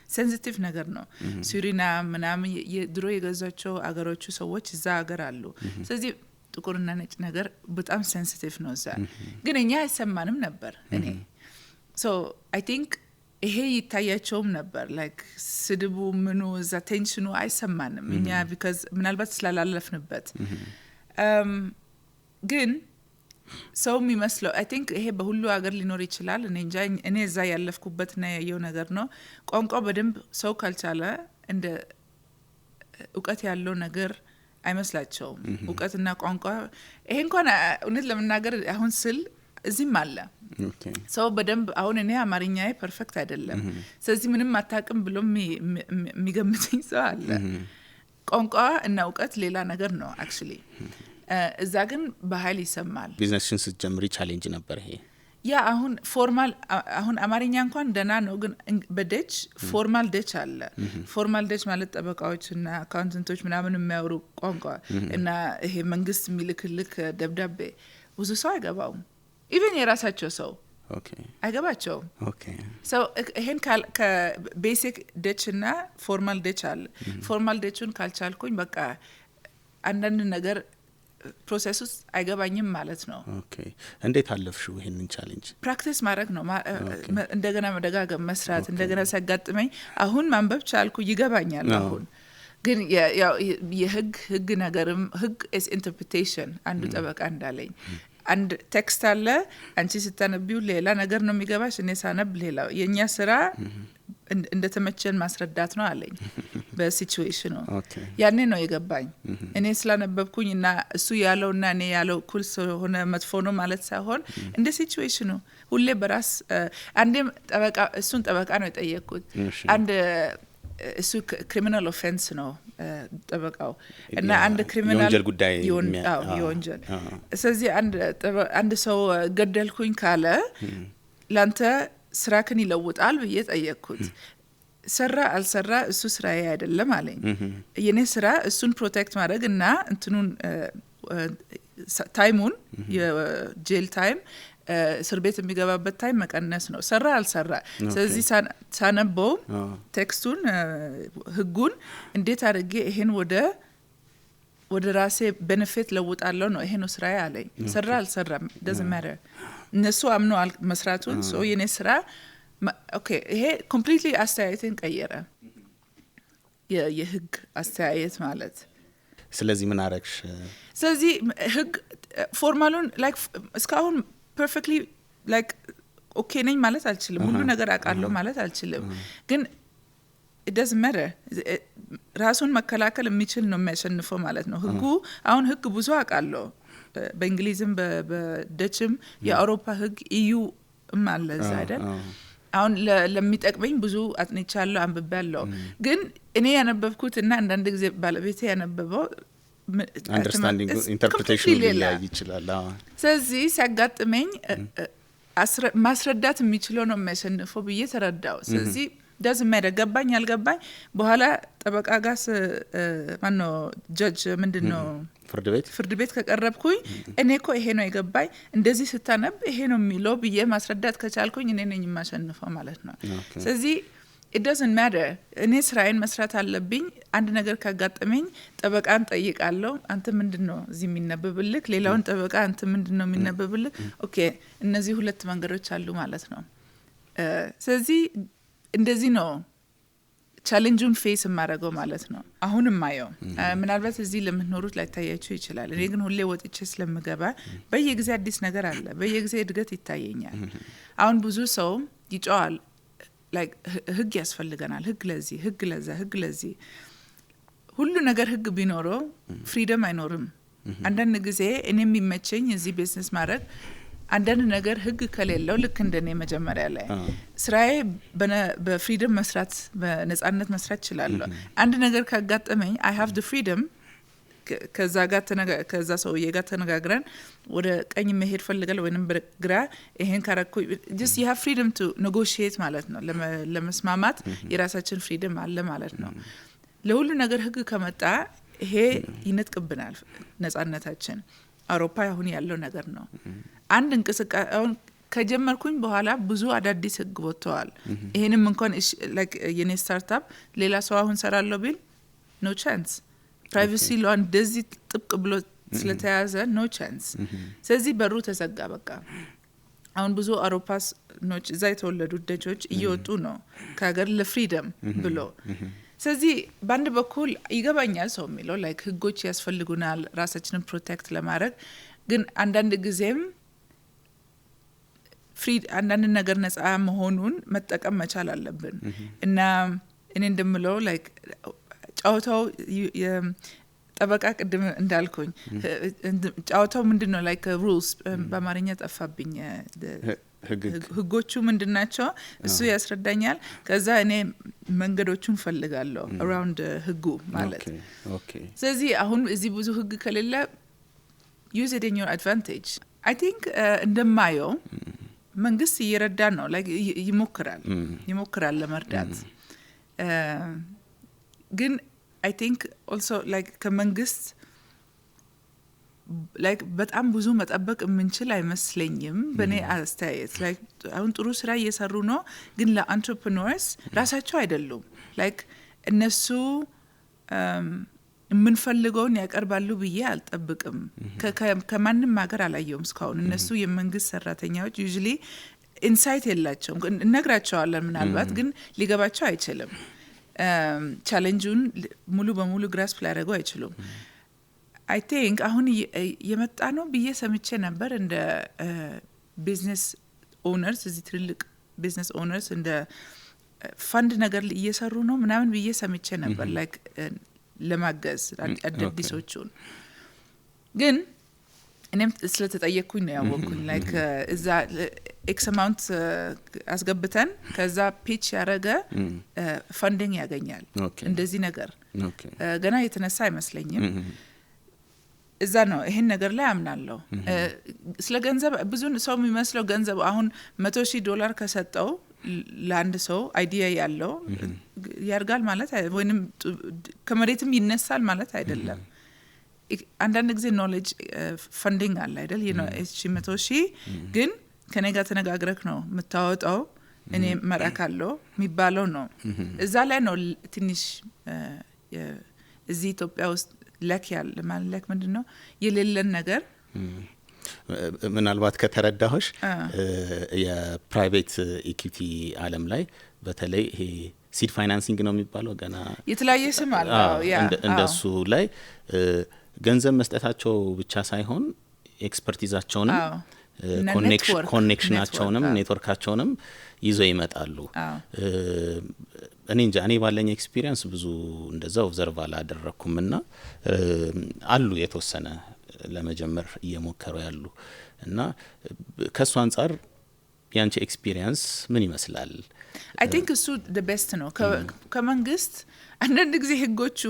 ሴንሲቲቭ ነገር ነው። ሱሪናም ምናምን የድሮ የገዛቸው አገሮቹ ሰዎች እዛ አገር አሉ። ስለዚህ ጥቁርና ነጭ ነገር በጣም ሴንሲቲቭ ነው እዛ። ግን እኛ አይሰማንም ነበር። እኔ ሶ አይ ቲንክ ይሄ ይታያቸውም ነበር። ላይክ ስድቡ ምኑ እዛ ቴንሽኑ አይሰማንም እኛ ቢካዝ ምናልባት ስላላለፍንበት። ግን ሰው የሚመስለው አይ ቲንክ ይሄ በሁሉ ሀገር ሊኖር ይችላል። እኔ እንጃ እኔ እዛ ያለፍኩበትና ያየው ነገር ነው። ቋንቋ በደንብ ሰው ካልቻለ እንደ እውቀት ያለው ነገር አይመስላቸውም። እውቀትና ቋንቋ ይሄ እንኳን እውነት ለመናገር አሁን ስል እዚህም አለ ሰው በደንብ አሁን እኔ አማርኛዬ ፐርፌክት አይደለም። ስለዚህ ምንም አታውቅም ብሎ የሚገምተኝ ሰው አለ። ቋንቋ እና እውቀት ሌላ ነገር ነው አክቹሊ። እዛ ግን በኃይል ይሰማል። ቢዝነስሽን ስትጀምሪ ቻሌንጅ ነበር ይሄ? ያ አሁን ፎርማል አሁን አማርኛ እንኳን ደህና ነው። ግን በደች ፎርማል ደች አለ። ፎርማል ደች ማለት ጠበቃዎች እና አካውንታንቶች ምናምን የሚያወሩ ቋንቋ እና ይሄ መንግስት የሚልክልክ ደብዳቤ ብዙ ሰው አይገባውም። ኢቨን የራሳቸው ሰው አይገባቸውም። ሰው ይሄን ከቤሲክ ደች እና ፎርማል ደች አለ። ፎርማል ደቹን ካልቻልኩኝ በቃ አንዳንድ ነገር ፕሮሰስ ውስጥ አይገባኝም ማለት ነው። እንዴት አለፍሽው ይሄንን ቻሌንጅ? ፕራክቲስ ማድረግ ነው። እንደገና መደጋገም መስራት። እንደገና ሲያጋጥመኝ አሁን ማንበብ ቻልኩ፣ ይገባኛል አሁን። ግን የህግ ነገርም ህግ ኢዝ ኢንተርፕሪቴሽን። አንዱ ጠበቃ እንዳለኝ አንድ ቴክስት አለ፣ አንቺ ስታነቢው ሌላ ነገር ነው የሚገባሽ፣ እኔ ሳነብ ሌላ። የእኛ ስራ እንደተመቸን ማስረዳት ነው አለኝ በሲቹዌሽኑ። ያኔ ነው የገባኝ። እኔ ስላነበብኩኝ እና እሱ ያለውና እኔ ያለው እኩል ስለሆነ መጥፎ ነው ማለት ሳይሆን እንደ ሲቹዌሽኑ ሁሌ በራስ አንዴም እሱን ጠበቃ ነው የጠየቅኩት። አንድ እሱ ክሪሚናል ኦፌንስ ነው ጠበቃው እና አንድ ክሪሚናል ጉዳይ የወንጀል ስለዚህ አንድ ሰው ገደልኩኝ ካለ ላንተ ስራክን ይለውጣል ብዬ ጠየቅኩት። ሰራ አልሰራ እሱ ስራዬ አይደለም አለኝ። የኔ ስራ እሱን ፕሮቴክት ማድረግ እና እንትኑን ታይሙን የጄል ታይም እስር ቤት የሚገባበት ታይም መቀነስ ነው፣ ሰራ አልሰራ። ስለዚህ ሳነበው ቴክስቱን ህጉን እንዴት አድርጌ ይሄን ወደ ራሴ ቤኔፊት ለውጣለሁ ነው፣ ይሄ ነው ስራዬ አለኝ። ሰራ አልሰራ doesn't matter። እነሱ አምነዋል መስራቱን። ሶ የኔ ስራ ኦኬ። ይሄ ኮምፕሊትሊ አስተያየትን ቀየረ፣ የህግ አስተያየት ማለት። ስለዚህ ምን አረግሽ? ስለዚህ ህግ ፎርማሉን ላይክ እስካሁን perfectly like okay ነኝ ማለት አልችልም። ሁሉ ነገር አውቃለሁ ማለት አልችልም። ግን it doesn't matter። ራሱን መከላከል የሚችል ነው የሚያሸንፈው ማለት ነው ህጉ። አሁን ህግ ብዙ አውቃለሁ፣ በእንግሊዝም በደችም የአውሮፓ ህግ EU አለ እዛ አይደል። አሁን ለሚጠቅመኝ ብዙ አጥንቻለሁ፣ አንብቤያለሁ። ግን እኔ ያነበብኩት እና አንዳንድ ጊዜ ባለቤቴ ያነበበው አንደርስታንዲንግ ኢንተርፕሬቴሽን ሊለያይ ይችላል። ስለዚህ ሲያጋጥመኝ ማስረዳት የሚችለው ነው የሚያሸንፈው ብዬ ተረዳው። ስለዚህ doesn't matter ገባኝ አልገባኝ። በኋላ ጠበቃ ጋር ማነው ጀጅ ምንድነው ፍርድ ቤት ከቀረብኩኝ እኔ እኮ ይሄ ነው የገባኝ፣ እንደዚህ ስታነብ ይሄ ነው የሚለው ብዬ ማስረዳት ከቻልኩኝ እኔ ነኝ የማሸንፈው ማለት ነው። ስለዚህ it doesn't matter። እኔ ስራዬን መስራት አለብኝ። አንድ ነገር ካጋጠመኝ ጠበቃን ጠይቃለሁ። አንተ ምንድነው እዚህ የሚነበብልህ? ሌላውን ጠበቃ አንተ ምንድነው የሚነበብልህ? ኦኬ እነዚህ ሁለት መንገዶች አሉ ማለት ነው። ስለዚህ እንደዚህ ነው ቻሌንጁን ፌስ የማደርገው ማለት ነው። አሁንም ማየው ምናልባት እዚህ ለምትኖሩት ላይታያችሁ ይችላል። እኔ ግን ሁሌ ወጥቼ ስለምገባ በየጊዜ አዲስ ነገር አለ፣ በየጊዜ እድገት ይታየኛል። አሁን ብዙ ሰው ይጫዋል like ህግ ያስፈልገናል፣ ህግ ለዚህ፣ ህግ ለዛ፣ ህግ ለዚህ። ሁሉ ነገር ህግ ቢኖረው ፍሪደም አይኖርም። አንዳንድ ጊዜ እኔ የሚመቸኝ እዚህ ቢዝነስ ማድረግ አንዳንድ ነገር ህግ ከሌለው ልክ እንደኔ መጀመሪያ ላይ ስራዬ በፍሪደም መስራት በነጻነት መስራት ይችላለሁ። አንድ ነገር ካጋጠመኝ I have the freedom ከዛ ሰውዬ ጋር ተነጋግረን ወደ ቀኝ መሄድ ፈልጋለሁ ወይንም በግራ ይሄን ካረኩ just you have freedom to negotiate ማለት ነው። ለመስማማት የራሳችን ፍሪደም አለ ማለት ነው። ለሁሉ ነገር ህግ ከመጣ ይሄ ይነጥቅብናል ነጻነታችን። አውሮፓ አሁን ያለው ነገር ነው። አንድ እንቅስቃሴ አሁን ከጀመርኩኝ በኋላ ብዙ አዳዲስ ህግ ወጥተዋል። ይሄንም እንኳን like የኔ ስታርታፕ ሌላ ሰው አሁን ሰራለሁ ቢል no chance። ፕራይቬሲ ሎ እንደዚህ ጥብቅ ብሎ ስለተያዘ no chance። ስለዚህ በሩ ተዘጋ በቃ። አሁን ብዙ አውሮፓስ ኖች እዛ የተወለዱ ደጆች እየወጡ ነው ከሀገር ለፍሪደም ብሎ። ስለዚህ በአንድ በኩል ይገባኛል ሰው የሚለው ላይክ ህጎች ያስፈልጉናል ራሳችንን ፕሮቴክት ለማድረግ። ግን አንዳንድ ጊዜም አንዳንድ ነገር ነጻ መሆኑን መጠቀም መቻል አለብን። እና እኔ እንደምለው ላይክ ጫውታው ጠበቃ ቅድም እንዳልኩኝ ጫውታው ምንድነው ላይክ ሩልስ በአማርኛ ጠፋብኝ። ህጎቹ ምንድናቸው እሱ ያስረዳኛል። ከዛ እኔ መንገዶቹን ፈልጋለሁ around ህጉ ማለት። ስለዚህ አሁን እዚህ ብዙ ህግ ከሌለ use it in your advantage። I think እንደማየው መንግስት እየረዳ ነው like ይሞክራል ለመርዳት። ግን I think also like ከመንግስት ላይክ በጣም ብዙ መጠበቅ የምንችል አይመስለኝም በእኔ አስተያየት። ላይክ አሁን ጥሩ ስራ እየሰሩ ነው፣ ግን ለአንትረፕረነርስ ራሳቸው አይደሉም። ላይክ እነሱ የምንፈልገውን ያቀርባሉ ብዬ አልጠብቅም። ከማንም ሀገር አላየውም እስካሁን። እነሱ የመንግስት ሰራተኛዎች ዩዥሊ ኢንሳይት የላቸውም። እነግራቸዋለን ምናልባት፣ ግን ሊገባቸው አይችልም። ቻሌንጁን ሙሉ በሙሉ ግራስፕ ሊያደርገው አይችሉም። አይ ቲንክ አሁን የመጣ ነው ብዬ ሰምቼ ነበር እንደ ቢዝነስ ኦነርስ፣ እዚህ ትልልቅ ቢዝነስ ኦነርስ እንደ ፈንድ ነገር እየሰሩ ነው ምናምን ብዬ ሰምቼ ነበር ላይክ ለማገዝ አዳዲሶቹን። ግን እኔም ስለተጠየቅኩኝ ነው ያወቅኩኝ። ላይክ እዛ ኤክስ አማውንት አስገብተን ከዛ ፒች ያደረገ ፈንዲንግ ያገኛል። እንደዚህ ነገር ገና የተነሳ አይመስለኝም። እዛ ነው ይሄን ነገር ላይ አምናለሁ። ስለ ገንዘብ ብዙ ሰው የሚመስለው ገንዘብ አሁን $100,000 ከሰጠው ለአንድ ሰው አይዲያ ያለው ያርጋል ማለት ወይንም ከመሬትም ይነሳል ማለት አይደለም። አንዳንድ ጊዜ ኖሌጅ ፈንዲንግ አለ አይደል? እሺ 100,000 ግን ከኔ ጋር ተነጋግረክ ነው የምታወጣው፣ እኔ መራካለሁ የሚባለው ነው። እዛ ላይ ነው ትንሽ እዚህ ኢትዮጵያ ውስጥ ለክ ያለ ማለት ምንድነው የሌለን ነገር። ምናልባት ከተረዳሁሽ የፕራይቬት ኢኩዊቲ ዓለም ላይ በተለይ ይሄ ሲድ ፋይናንሲንግ ነው የሚባለው፣ ገና የተለያየ ስም አለ። እንደሱ ላይ ገንዘብ መስጠታቸው ብቻ ሳይሆን ኤክስፐርቲዛቸውንም ኮኔክሽናቸውንም ኔትወርካቸውንም ይዘው ይመጣሉ። እኔ እንጃ እኔ ባለኝ ኤክስፒሪየንስ ብዙ እንደዛ ኦብዘርቭ አላደረኩምና አሉ የተወሰነ ለመጀመር እየሞከሩ ያሉ እና ከሱ አንፃር ያንቺ ኤክስፒሪየንስ ምን ይመስላል? አይ ቲንክ እሱ the best ነው። ከመንግስት አንዳንድ ጊዜ ህጎቹ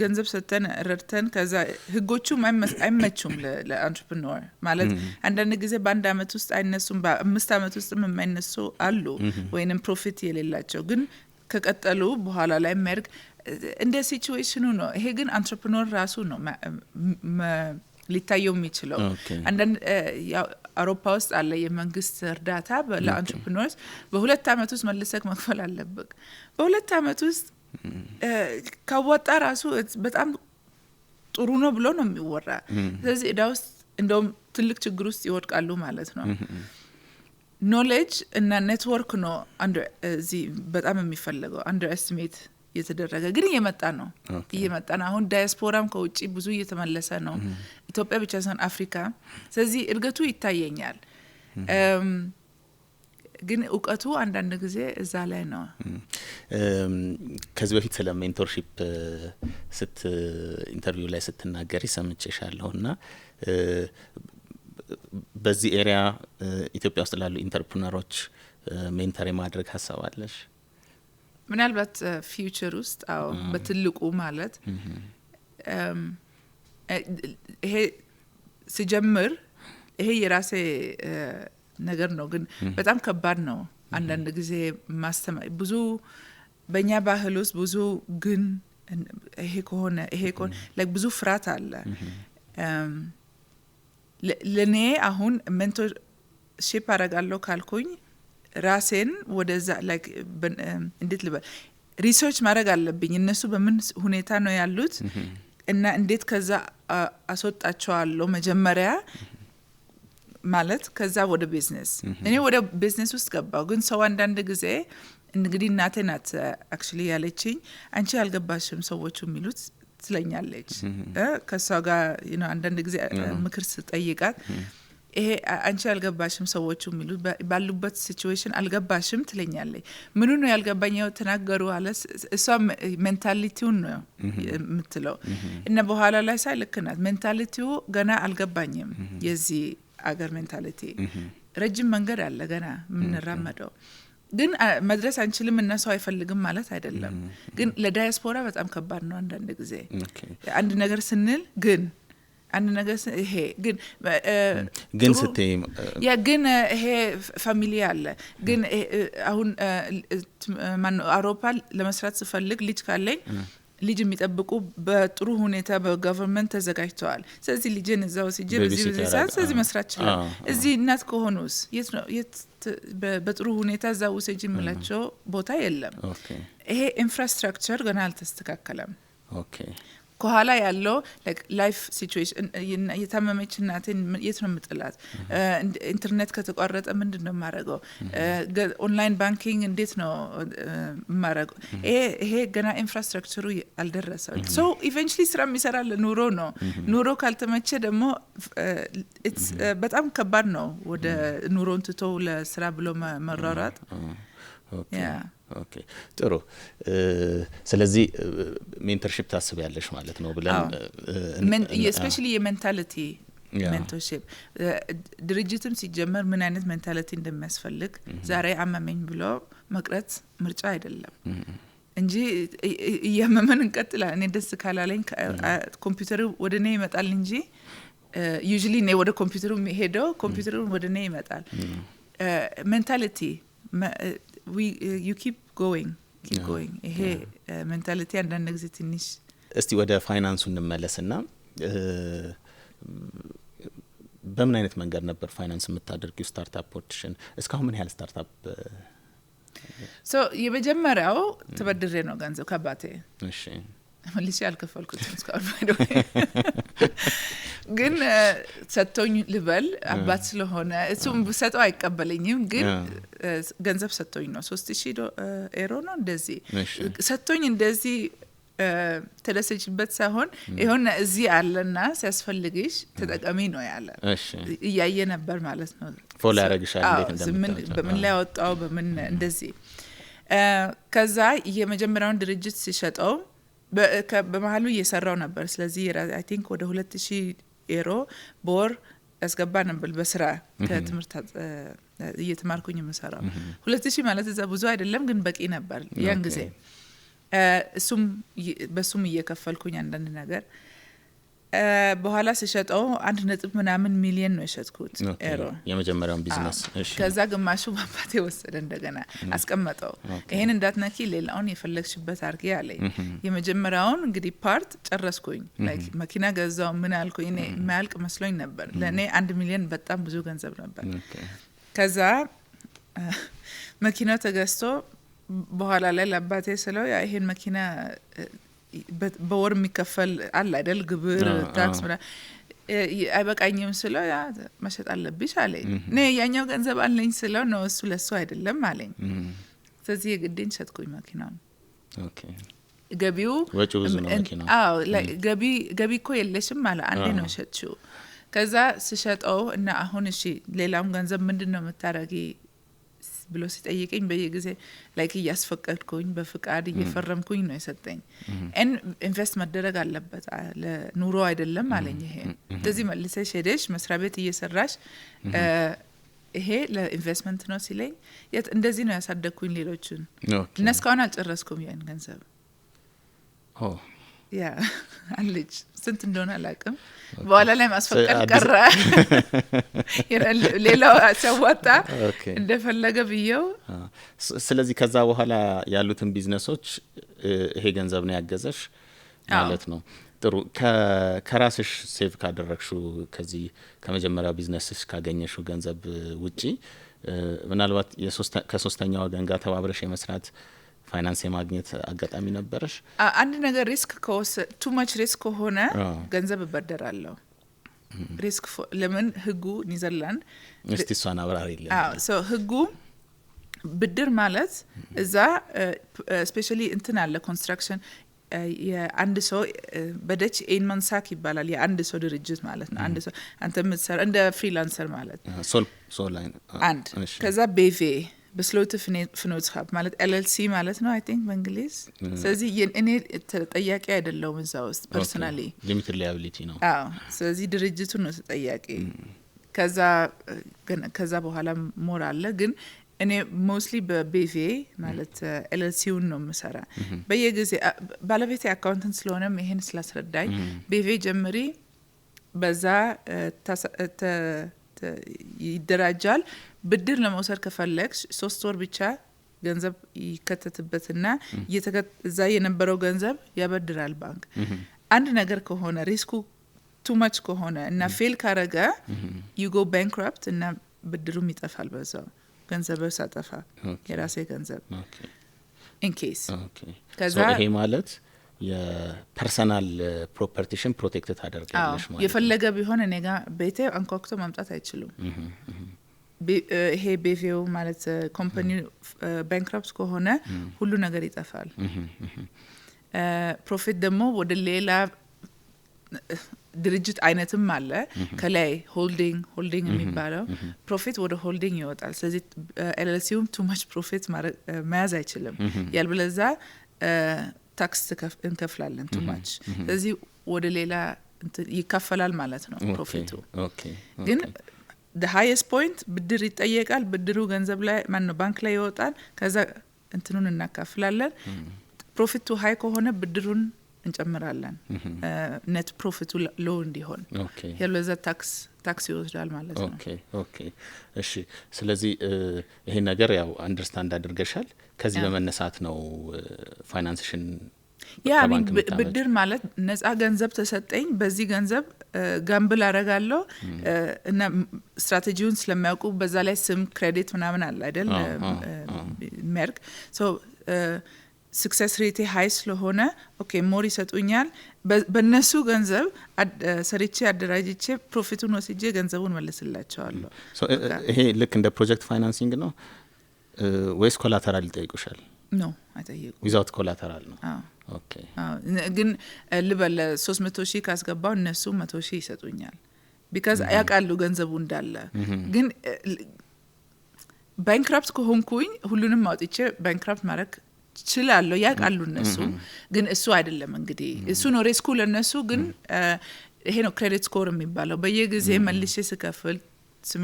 ገንዘብ ሰጥተን ረድተን ከዛ ህጎቹ አይመቹም ለአንትረፕረነር ማለት አንዳንድ ጊዜ በአንድ አመት ውስጥ አይነሱም፣ በ5 አመት ውስጥ የማይነሱ አሉ ወይንም ፕሮፊት የሌላቸው ግን ከቀጠሉ በኋላ ላይ የሚያርግ እንደ ሲቹዌሽኑ ነው። ይሄ ግን አንትረፕረነር ራሱ ነው ሊታየው የሚችለው። አንዳንድ አውሮፓ ውስጥ አለ የመንግስት እርዳታ ለአንትረፕረነርስ በ2 አመት ውስጥ መልሰክ መክፈል አለብክ። በ2 አመት ውስጥ ካወጣ ራሱ በጣም ጥሩ ነው ብሎ ነው የሚወራ። ስለዚህ እዳ ውስጥ እንደውም ትልቅ ችግር ውስጥ ይወድቃሉ ማለት ነው። ኖሌጅ እና ኔትወርክ ነው እዚህ በጣም የሚፈልገው አንደር ኤስቲሜት የተደረገ ግን እየመጣ ነው። አሁን ዳያስፖራም ከውጪ ብዙ እየተመለሰ ነው፣ ኢትዮጵያ ብቻ ሳይሆን አፍሪካ። ስለዚህ እድገቱ ይታየኛል። ግን እውቀቱ አንዳንድ ጊዜ እዛ ላይ ነው። ከዚህ በፊት ስለ ሜንቶርሺፕ ኢንተርቪው ላይ ስትናገሪ ሰምቼሻለሁና በዚህ ኤሪያ ኢትዮጵያ ውስጥ ላሉ ኢንተርፕረነሮች ሜንተር የማድረግ ሀሳብ አለሽ? ምናልባት ፊውቸር ውስጥ በትልቁ ማለት ይሄ ሲጀምር ይሄ የራሴ ነገር ነው፣ ግን በጣም ከባድ ነው። አንዳንድ ጊዜ ብዙ በእኛ ባህል ውስጥ ብዙ ግን ይሄ ከሆነ like ብዙ ፍርሃት አለ። ለኔ አሁን ሜንቶርሺፕ አደርጋለሁ ካልኩኝ ራሴን ወደዛ like እንዴት ልበል ሪሰርች ማድረግ አለብኝ። እነሱ በምን ሁኔታ ነው ያሉት እና እንዴት ከዛ አስወጣቸዋለሁ መጀመሪያ ማለት ከዛ ወደ ቢዝነስ እኔ ወደ ቢዝነስ ውስጥ ገባው። ግን ሰው አንዳንድ ጊዜ እንግዲህ እናቴ ናት actually ያለችኝ አንቺ አልገባሽም ሰዎቹ የሚሉት ትለኛለች። ከሷ ጋር አንዳንድ ጊዜ ምክር ስጠይቃት ይሄ አንቺ አልገባሽም ሰዎቹ የሚሉት ባሉበት ሲቹዌሽን አልገባሽም ትለኛለች። ምኑ ነው ያልገባኛው ተናገሩ አለ። እሷ ሜንታሊቲውን ነው የምትለው እና በኋላ ላይ ሳይ ልክ ናት። ሜንታሊቲው ገና አልገባኝም። የዚህ አገር ሜንታሊቲ ረጅም መንገድ አለ ገና የምንራመደው። ግን መድረስ አንችልም እና ሰው አይፈልግም ማለት አይደለም። ግን ለዳያስፖራ በጣም ከባድ ነው አንዳንድ ጊዜ አንድ ነገር ስንል ግን አንድ ነገር ይሄ ግን ስትይ ግን ይሄ ፋሚሊ አለ። ግን አሁን አውሮፓ ለመስራት ስፈልግ ልጅ ካለኝ ልጅ የሚጠብቁ በጥሩ ሁኔታ በገቨርንመንት ተዘጋጅተዋል። ስለዚህ ልጅን እዛው ሲጀ በዚህ ስለዚህ መስራት ይችላል። እዚህ እናት ከሆኑስ የት በጥሩ ሁኔታ እዛው ወሰጂ ምላቸው ቦታ የለም። ይሄ ኢንፍራስትራክቸር ገና አልተስተካከለም። ከኋላ ያለው ላይፍ ሲቹዌሽን የታመመች እናቴን የት ነው የምጥላት? ኢንተርኔት ከተቋረጠ ምንድነው የማደርገው? ኦንላይን ባንኪንግ እንዴት ነው የማደርገው? ይሄ ገና ኢንፍራስትራክቸሩ አልደረሰም። ሶ ኢቨንቹሊ ስራ የሚሰራል ኑሮ ነው። ኑሮ ካልተመቸ ደግሞ በጣም ከባድ ነው ወደ ኑሮን ትቶ ለስራ ብሎ መሯሯጥ። ኦኬ ጥሩ። ስለዚህ ሜንተርሺፕ ታስቢያለሽ ማለት ነው ብለን ስፔሻሊ የሜንታሊቲ ሜንቶርሺፕ ድርጅትም ሲጀመር ምን አይነት ሜንታሊቲ እንደሚያስፈልግ ዛሬ አመመኝ ብሎ መቅረት ምርጫ አይደለም እንጂ ያመመን እንቀጥላለን። እኔ ደስ ካላለኝ ኮምፒውተሩ ወደኔ ይመጣል እንጂ ዩዥሊ እኔ ወደ ኮምፒውተሩ ሄደው ኮምፒውተሩ ወደኔ ይመጣል። ሜንታሊቲ you keep going ይሄ ሜንታሊቲ አንዳንድ ጊዜ ትንሽ እስቲ ወደ ፋይናንሱ እንመለስና በምን አይነት መንገድ ነበር ፋይናንስ የምታደርጊው ስታርታፖችን? እስካሁን ምን ያህል ስታርታፕ? የመጀመሪያው ተበድሬ ነው ገንዘብ ከአባቴ። እሺ መልሼ አልከፈልኩትም እስካሁን ባይዶ ግን ሰጥቶኝ ልበል አባት ስለሆነ እሱም ብሰጠው አይቀበለኝም። ግን ገንዘብ ሰጥቶኝ ነው 3000 ዩሮ ነው እንደዚህ ሰጥቶኝ እንደዚህ ተደሰችበት ሳይሆን ይሆን እዚህ አለና ሲያስፈልግሽ ተጠቀሚ ነው ያለ። እያየ ነበር ማለት ነው። ፎሎ ያረግሻል እንዴት እንደምታውቁ በምን ላይ ወጣው በምን እንደዚህ ከዛ የመጀመሪያውን ድርጅት ሲሸጠው በመሃሉ እየሰራው ነበር። ስለዚህ አይ ቲንክ ወደ 2000 ዩሮ በወር ያስገባ ነበር በስራ ከትምህርት እየተማርኩኝ የምሰራው። 2000 ማለት እዛ ብዙ አይደለም ግን በቂ ነበር ያን ጊዜ። እሱም በሱም እየከፈልኩኝ አንዳንድ ነገር በኋላ ሲሸጠው 1.ምናምን ሚሊዮን ነው የሸጥኩት ዩሮ የመጀመሪያውን ቢዝነስ። እሺ ከዛ ግማሹ ባባቴ ወሰደ እንደገና አስቀመጠው። ይሄን እንዳትነኪ ሌላውን የፈለግሽበት አርጌ አለኝ። የመጀመሪያውን እንግዲህ ፓርት ጨረስኩኝ። ላይክ መኪና ገዛው ምን አልኩኝ። እኔ ማያልቅ መስሎኝ ነበር። ለኔ 1 ሚሊዮን በጣም ብዙ ገንዘብ ነበር። ከዛ መኪናው ተገዝቶ በኋላ ላይ ለአባቴ ስለው ያ ይሄን መኪና በወር የሚከፈል አለ አይደል ግብር ታክስ ምናምን አይበቃኝም ስለው ያ መሸጥ አለብሽ አለኝ። እኔ ያኛው ገንዘብ አለኝ ስለው ነው እሱ ለሱ አይደለም አለኝ። ስለዚህ የግዴን ሸጥኩኝ መኪናውን። ኦኬ ገቢው ወጪው ብዙ ነው መኪናው። አዎ ገቢ እኮ የለሽም ማለት አንዴ ነው ሸጥሽው። ከዛ ስሸጠው እና አሁን እሺ ሌላውን ገንዘብ ምንድነው የምታረጊ ብሎ ሲጠይቀኝ በየጊዜ ላይክ እያስፈቀድኩኝ በፍቃድ እየፈረምኩኝ ነው የሰጠኝ። ኢንቨስት መደረግ አለበት ለኑሮ አይደለም አለኝ። ይሄ እንደዚህ መልሰሽ ሄደሽ መስሪያ ቤት እየሰራሽ ይሄ ለኢንቨስትመንት ነው ሲለኝ እንደዚህ ነው ያሳደግኩኝ ሌሎችን። እና እስካሁን አልጨረስኩም ያን ገንዘብ። ያ አለች ስንት እንደሆነ አላውቅም። በኋላ ላይ ማስፈቀድ ቀረ። ሌላው ሲያዋጣ እንደፈለገ ብየው። ስለዚህ ከዛ በኋላ ያሉትን ቢዝነሶች ይሄ ገንዘብ ነው ያገዘሽ ማለት ነው። ጥሩ። ከራስሽ ሴቭ ካደረግሽው ከዚህ ከመጀመሪያው ቢዝነስሽ ካገኘሽው ገንዘብ ውጪ ምናልባት ከሶስተኛ ወገን ጋር ተባብረሽ የመስራት ፋይናንስ የማግኘት አጋጣሚ ነበርሽ? አንድ ነገር ሪስክ ቱ ማች ሪስክ ሆነ ገንዘብ እበደራለሁ። ሪስክ ለምን ህጉ ኒዘርላንድ እስቲ እሷን አብራሪ ይላል። ሶ ህጉ ብድር ማለት እዛ ስፔሻሊ እንትን አለ ኮንስትራክሽን የአንድ ሰው በደች ኤንማንሳክ ይባላል። የአንድ ሰው ድርጅት ማለት ነው። አንድ ሰው አንተ የምትሰራ እንደ ፍሪላንሰር ማለት ሶል ላይን አንድ ከዛ ቤቬ በስሎት ፍኖትስካፕ ማለት ኤልኤልሲ ማለት ነው አይ ቲንክ በእንግሊዝ። ስለዚህ እኔ ተጠያቂ አይደለሁም እዛ ውስጥ ፐርሰናሊ ሊሚትድ ላያቢሊቲ ነው። ስለዚህ ድርጅቱ ነው ተጠያቂ። ከዛ በኋላ ሞር አለ ግን እኔ ሞስትሊ በቤቬ ማለት ኤልኤልሲውን ነው የምሰራ። በየጊዜ ባለቤቴ አካውንታንት ስለሆነም ይሄን ስላስረዳኝ ቤቬ ጀምሪ በዛ ይደራጃል። ብድር ለመውሰድ ከፈለግሽ 3 ወር ብቻ ገንዘብ ይከተትበትና እዛ የነበረው ገንዘብ ያበድራል ባንክ። አንድ ነገር ከሆነ ሪስኩ too much ከሆነ እና ፌል ካረገ you go bankrupt እና ብድሩም ይጠፋል በዛው ገንዘብ ሳጠፋ የራሴ ገንዘብ in case ከዛ ይሄ ማለት የፐርሰናል ፕሮፐርቲሽን ፕሮቴክት ታደርጋለሽ ማለት የፈለገ ቢሆን እኔ ጋር ቤቴ አንኳኩቶ ማምጣት አይችሉም። ይሄ ቤቪው ማለት ኮምፓኒ ባንክራፕት ከሆነ ሁሉ ነገር ይጠፋል። ፕሮፊት ደግሞ ወደ ሌላ ድርጅት አይነትም አለ ከላይ ሆልዲንግ የሚባለው ፕሮፊት ወደ ሆልዲንግ ይወጣል። ስለዚህ ኤልኤልሲውም ቱ ማች ፕሮፊት መያዝ አይችልም። ያልበለዛ ታክስ እንከፍላለን ቱ ማች። ስለዚህ ወደ ሌላ ይከፈላል ማለት ነው ፕሮፊቱ። ግን the highest point ብድር ይጠየቃል። ብድሩ ገንዘብ ላይ ማነው ባንክ ላይ ይወጣል። ከዛ እንትኑን እናካፍላለን። ፕሮፊቱ ሃይ ከሆነ ብድሩን እንጨምራለን ኔት ፕሮፊቱ ሎው እንዲሆን። ያለዛ ታክስ ይወስዳል ማለት ነው። ኦኬ እሺ። ስለዚህ ይሄ ነገር ያው አንደርስታንድ አድርገሻል። ከዚህ በመነሳት ነው ፋይናንስሽን ብድር ማለት ነፃ ገንዘብ ተሰጠኝ፣ በዚህ ገንዘብ ጋምብል አረጋለሁ እና ስትራቴጂውን ስለሚያውቁ በዛ ላይ ስም ክሬዲት ምናምን አለ አይደል ሜርክ success rate high ስለሆነ ኦኬ ሞር ይሰጡኛል። በነሱ ገንዘብ ሰርቼ አደራጅቼ ፕሮፊቱን ወስጄ ገንዘቡን መልስላቸዋለሁ። ይሄ ልክ እንደ ፕሮጀክት ፋይናንሲንግ ነው ወይስ ኮላተራል ይጠይቁሻል? ኖ አይጠይቁ። ዊዛውት ኮላተራል ነው። ኦኬ ግን ልበል 300,000 ካስገባው እነሱ 100,000 ይሰጡኛል because ያውቃሉ ገንዘቡ እንዳለ። ግን ባንክራፕት ከሆንኩኝ ሁሉንም አውጥቼ ባንክራፕት ማድረግ ይችላል ያውቃሉ እነሱ። ግን እሱ አይደለም እንግዲህ እሱ ነው ሪስኩ ለነሱ። ግን ይሄ ነው ክሬዲት ስኮር የሚባለው። በየጊዜ መልሼ ስከፍል ስሜ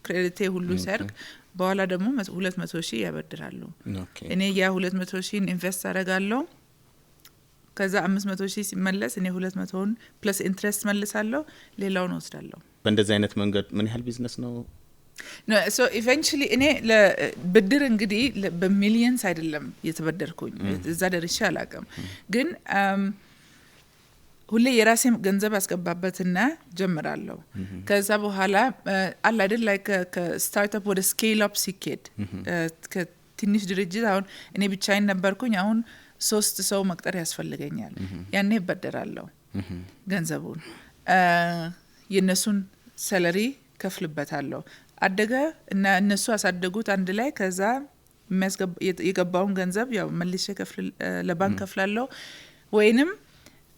ክሬዲቴ ሁሉ ሰርክ በኋላ ደግሞ 200,000 ያበድራሉ። እኔ ያ 200,000 ኢንቨስት አደርጋለሁ። ከዛ 500,000 ሲመለስ እኔ 200ን ፕለስ ኢንትረስት መልሳለሁ፣ ሌላውን ወስዳለሁ። በእንደዚህ አይነት መንገድ ምን ያህል ቢዝነስ ነው? no so eventually እኔ ለብድር እንግዲህ በሚሊየንስ አይደለም የተበደርኩኝ እዛ ደርሼ አላውቅም። ግን ሁሌ የራሴ ገንዘብ አስገባበትና ጀምራለሁ። ከዛ በኋላ አለ አይደል ላይክ ከስታርትአፕ ወደ ስኬል አፕ ሲኬድ ከትንሽ ድርጅት አሁን እኔ ብቻዬን ነበርኩኝ፣ አሁን 3 ሰው መቅጠር ያስፈልገኛል። ያኔ እበደራለሁ ገንዘቡን የነሱን ሰለሪ ከፍልበታለሁ። አደገ እና እነሱ አሳደጉት አንድ ላይ። ከዛ የገባውን ገንዘብ ያው መልሼ ለባንክ ከፍላለሁ። ወይንም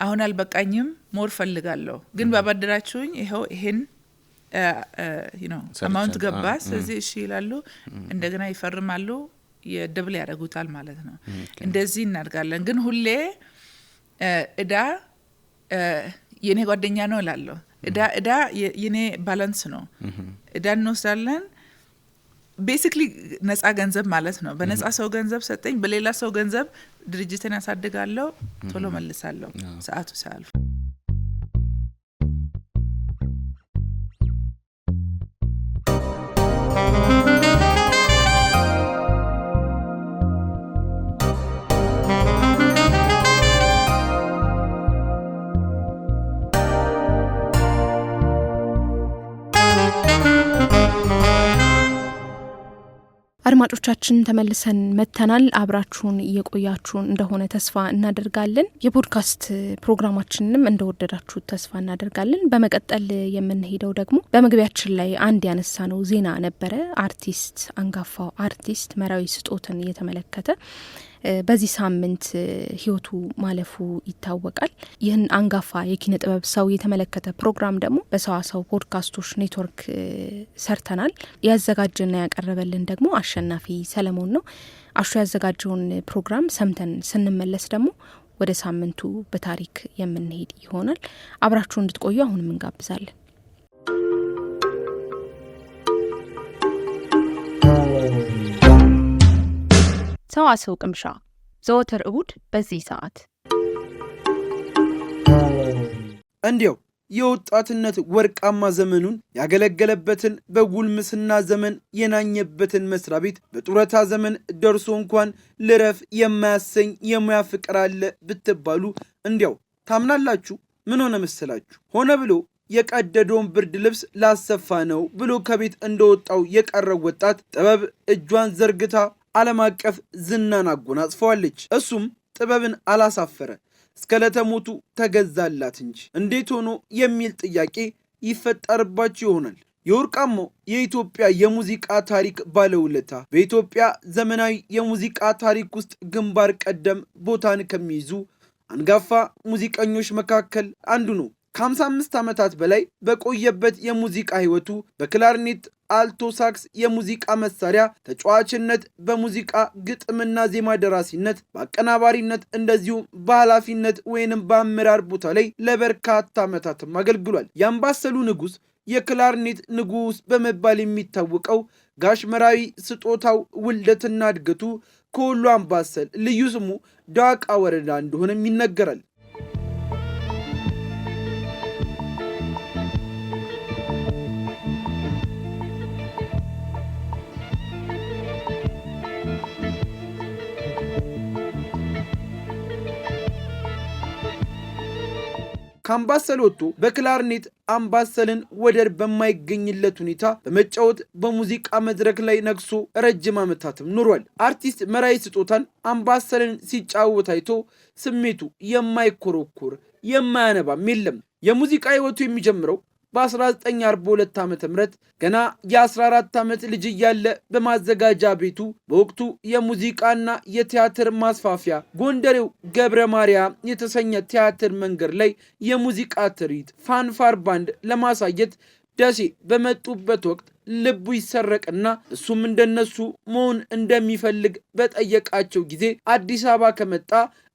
አሁን አልበቃኝም ሞር ፈልጋለሁ፣ ግን ባባደራችሁኝ ይሄን አማውንት ገባ ስለዚህ እሺ ይላሉ። እንደገና ይፈርማሉ፣ የደብል ያደርጉታል ማለት ነው። እንደዚህ እናድርጋለን። ግን ሁሌ እዳ የኔ ጓደኛ ነው እላለሁ። እዳ የኔ ባላንስ ነው። እዳ እንወስዳለን። ቤሲክሊ ነፃ ገንዘብ ማለት ነው። በነፃ ሰው ገንዘብ ሰጠኝ፣ በሌላ ሰው ገንዘብ ድርጅትን ያሳድጋለሁ፣ ቶሎ መልሳለሁ ሰዓቱ ሳያልፍ። አድማጮቻችን ተመልሰን መተናል። አብራችሁን እየቆያችሁን እንደሆነ ተስፋ እናደርጋለን። የፖድካስት ፕሮግራማችንንም እንደወደዳችሁ ተስፋ እናደርጋለን። በመቀጠል የምንሄደው ደግሞ በመግቢያችን ላይ አንድ ያነሳነው ዜና ነበረ። አንጋፋው አርቲስት መራዊ ስጦትን እየተመለከተ በዚህ ሳምንት ህይወቱ ማለፉ ይታወቃል። ይህን አንጋፋ የኪነ ጥበብ ሰው የተመለከተ ፕሮግራም ደግሞ በሰዋሰው ፖድካስቶች ኔትወርክ ሰርተናል። ያዘጋጀና ያቀረበልን ደግሞ አሸናፊ ሰለሞን ነው። አሹ ያዘጋጀውን ፕሮግራም ሰምተን ስንመለስ ደግሞ ወደ ሳምንቱ በታሪክ የምንሄድ ይሆናል። አብራችሁ እንድትቆዩ አሁንም እንጋብዛለን። ሰዋሰው ቅምሻ ዘወትር እሁድ በዚህ ሰዓት። እንዲው የወጣትነት ወርቃማ ዘመኑን ያገለገለበትን በጉልምስና ዘመን የናኘበትን መስሪያ ቤት በጡረታ ዘመን ደርሶ እንኳን ልረፍ የማያሰኝ የሙያ ፍቅር አለ ብትባሉ እንዲያው ታምናላችሁ? ምን ሆነ መሰላችሁ? ሆነ ብሎ የቀደደውን ብርድ ልብስ ላሰፋ ነው ብሎ ከቤት እንደወጣው የቀረው ወጣት ጥበብ እጇን ዘርግታ ዓለም አቀፍ ዝናን አጎናጽፈዋለች። እሱም ጥበብን አላሳፈረ፣ እስከ ለተሞቱ ተገዛላት እንጂ እንዴት ሆኖ የሚል ጥያቄ ይፈጠርባችሁ ይሆናል። የወርቃማው የኢትዮጵያ የሙዚቃ ታሪክ ባለውለታ በኢትዮጵያ ዘመናዊ የሙዚቃ ታሪክ ውስጥ ግንባር ቀደም ቦታን ከሚይዙ አንጋፋ ሙዚቀኞች መካከል አንዱ ነው። ከ55 ዓመታት በላይ በቆየበት የሙዚቃ ህይወቱ በክላርኔት፣ አልቶ ሳክስ የሙዚቃ መሳሪያ ተጫዋችነት፣ በሙዚቃ ግጥምና ዜማ ደራሲነት፣ በአቀናባሪነት እንደዚሁም በኃላፊነት ወይንም በአመራር ቦታ ላይ ለበርካታ ዓመታትም አገልግሏል። የአምባሰሉ ንጉሥ፣ የክላርኔት ንጉሥ በመባል የሚታወቀው ጋሽ መራዊ ስጦታው ውልደትና እድገቱ ከወሎ አምባሰል ልዩ ስሙ ዳቃ ወረዳ እንደሆነም ይነገራል። ከአምባሰል ወጥቶ በክላርኔት አምባሰልን ወደር በማይገኝለት ሁኔታ በመጫወት በሙዚቃ መድረክ ላይ ነግሶ ረጅም ዓመታትም ኖሯል። አርቲስት መራዊ ስጦታን አምባሰልን ሲጫወት አይቶ ስሜቱ የማይኮረኮር የማያነባም የለም። የሙዚቃ ህይወቱ የሚጀምረው በ1942 ዓ.ም ገና የ14 ዓመት ልጅ እያለ በማዘጋጃ ቤቱ በወቅቱ የሙዚቃና የቲያትር ማስፋፊያ ጎንደሬው ገብረ ማርያም የተሰኘ ቲያትር መንገድ ላይ የሙዚቃ ትርኢት ፋንፋር ባንድ ለማሳየት ደሴ በመጡበት ወቅት ልቡ ይሰረቅና እሱም እንደነሱ መሆን እንደሚፈልግ በጠየቃቸው ጊዜ አዲስ አበባ ከመጣ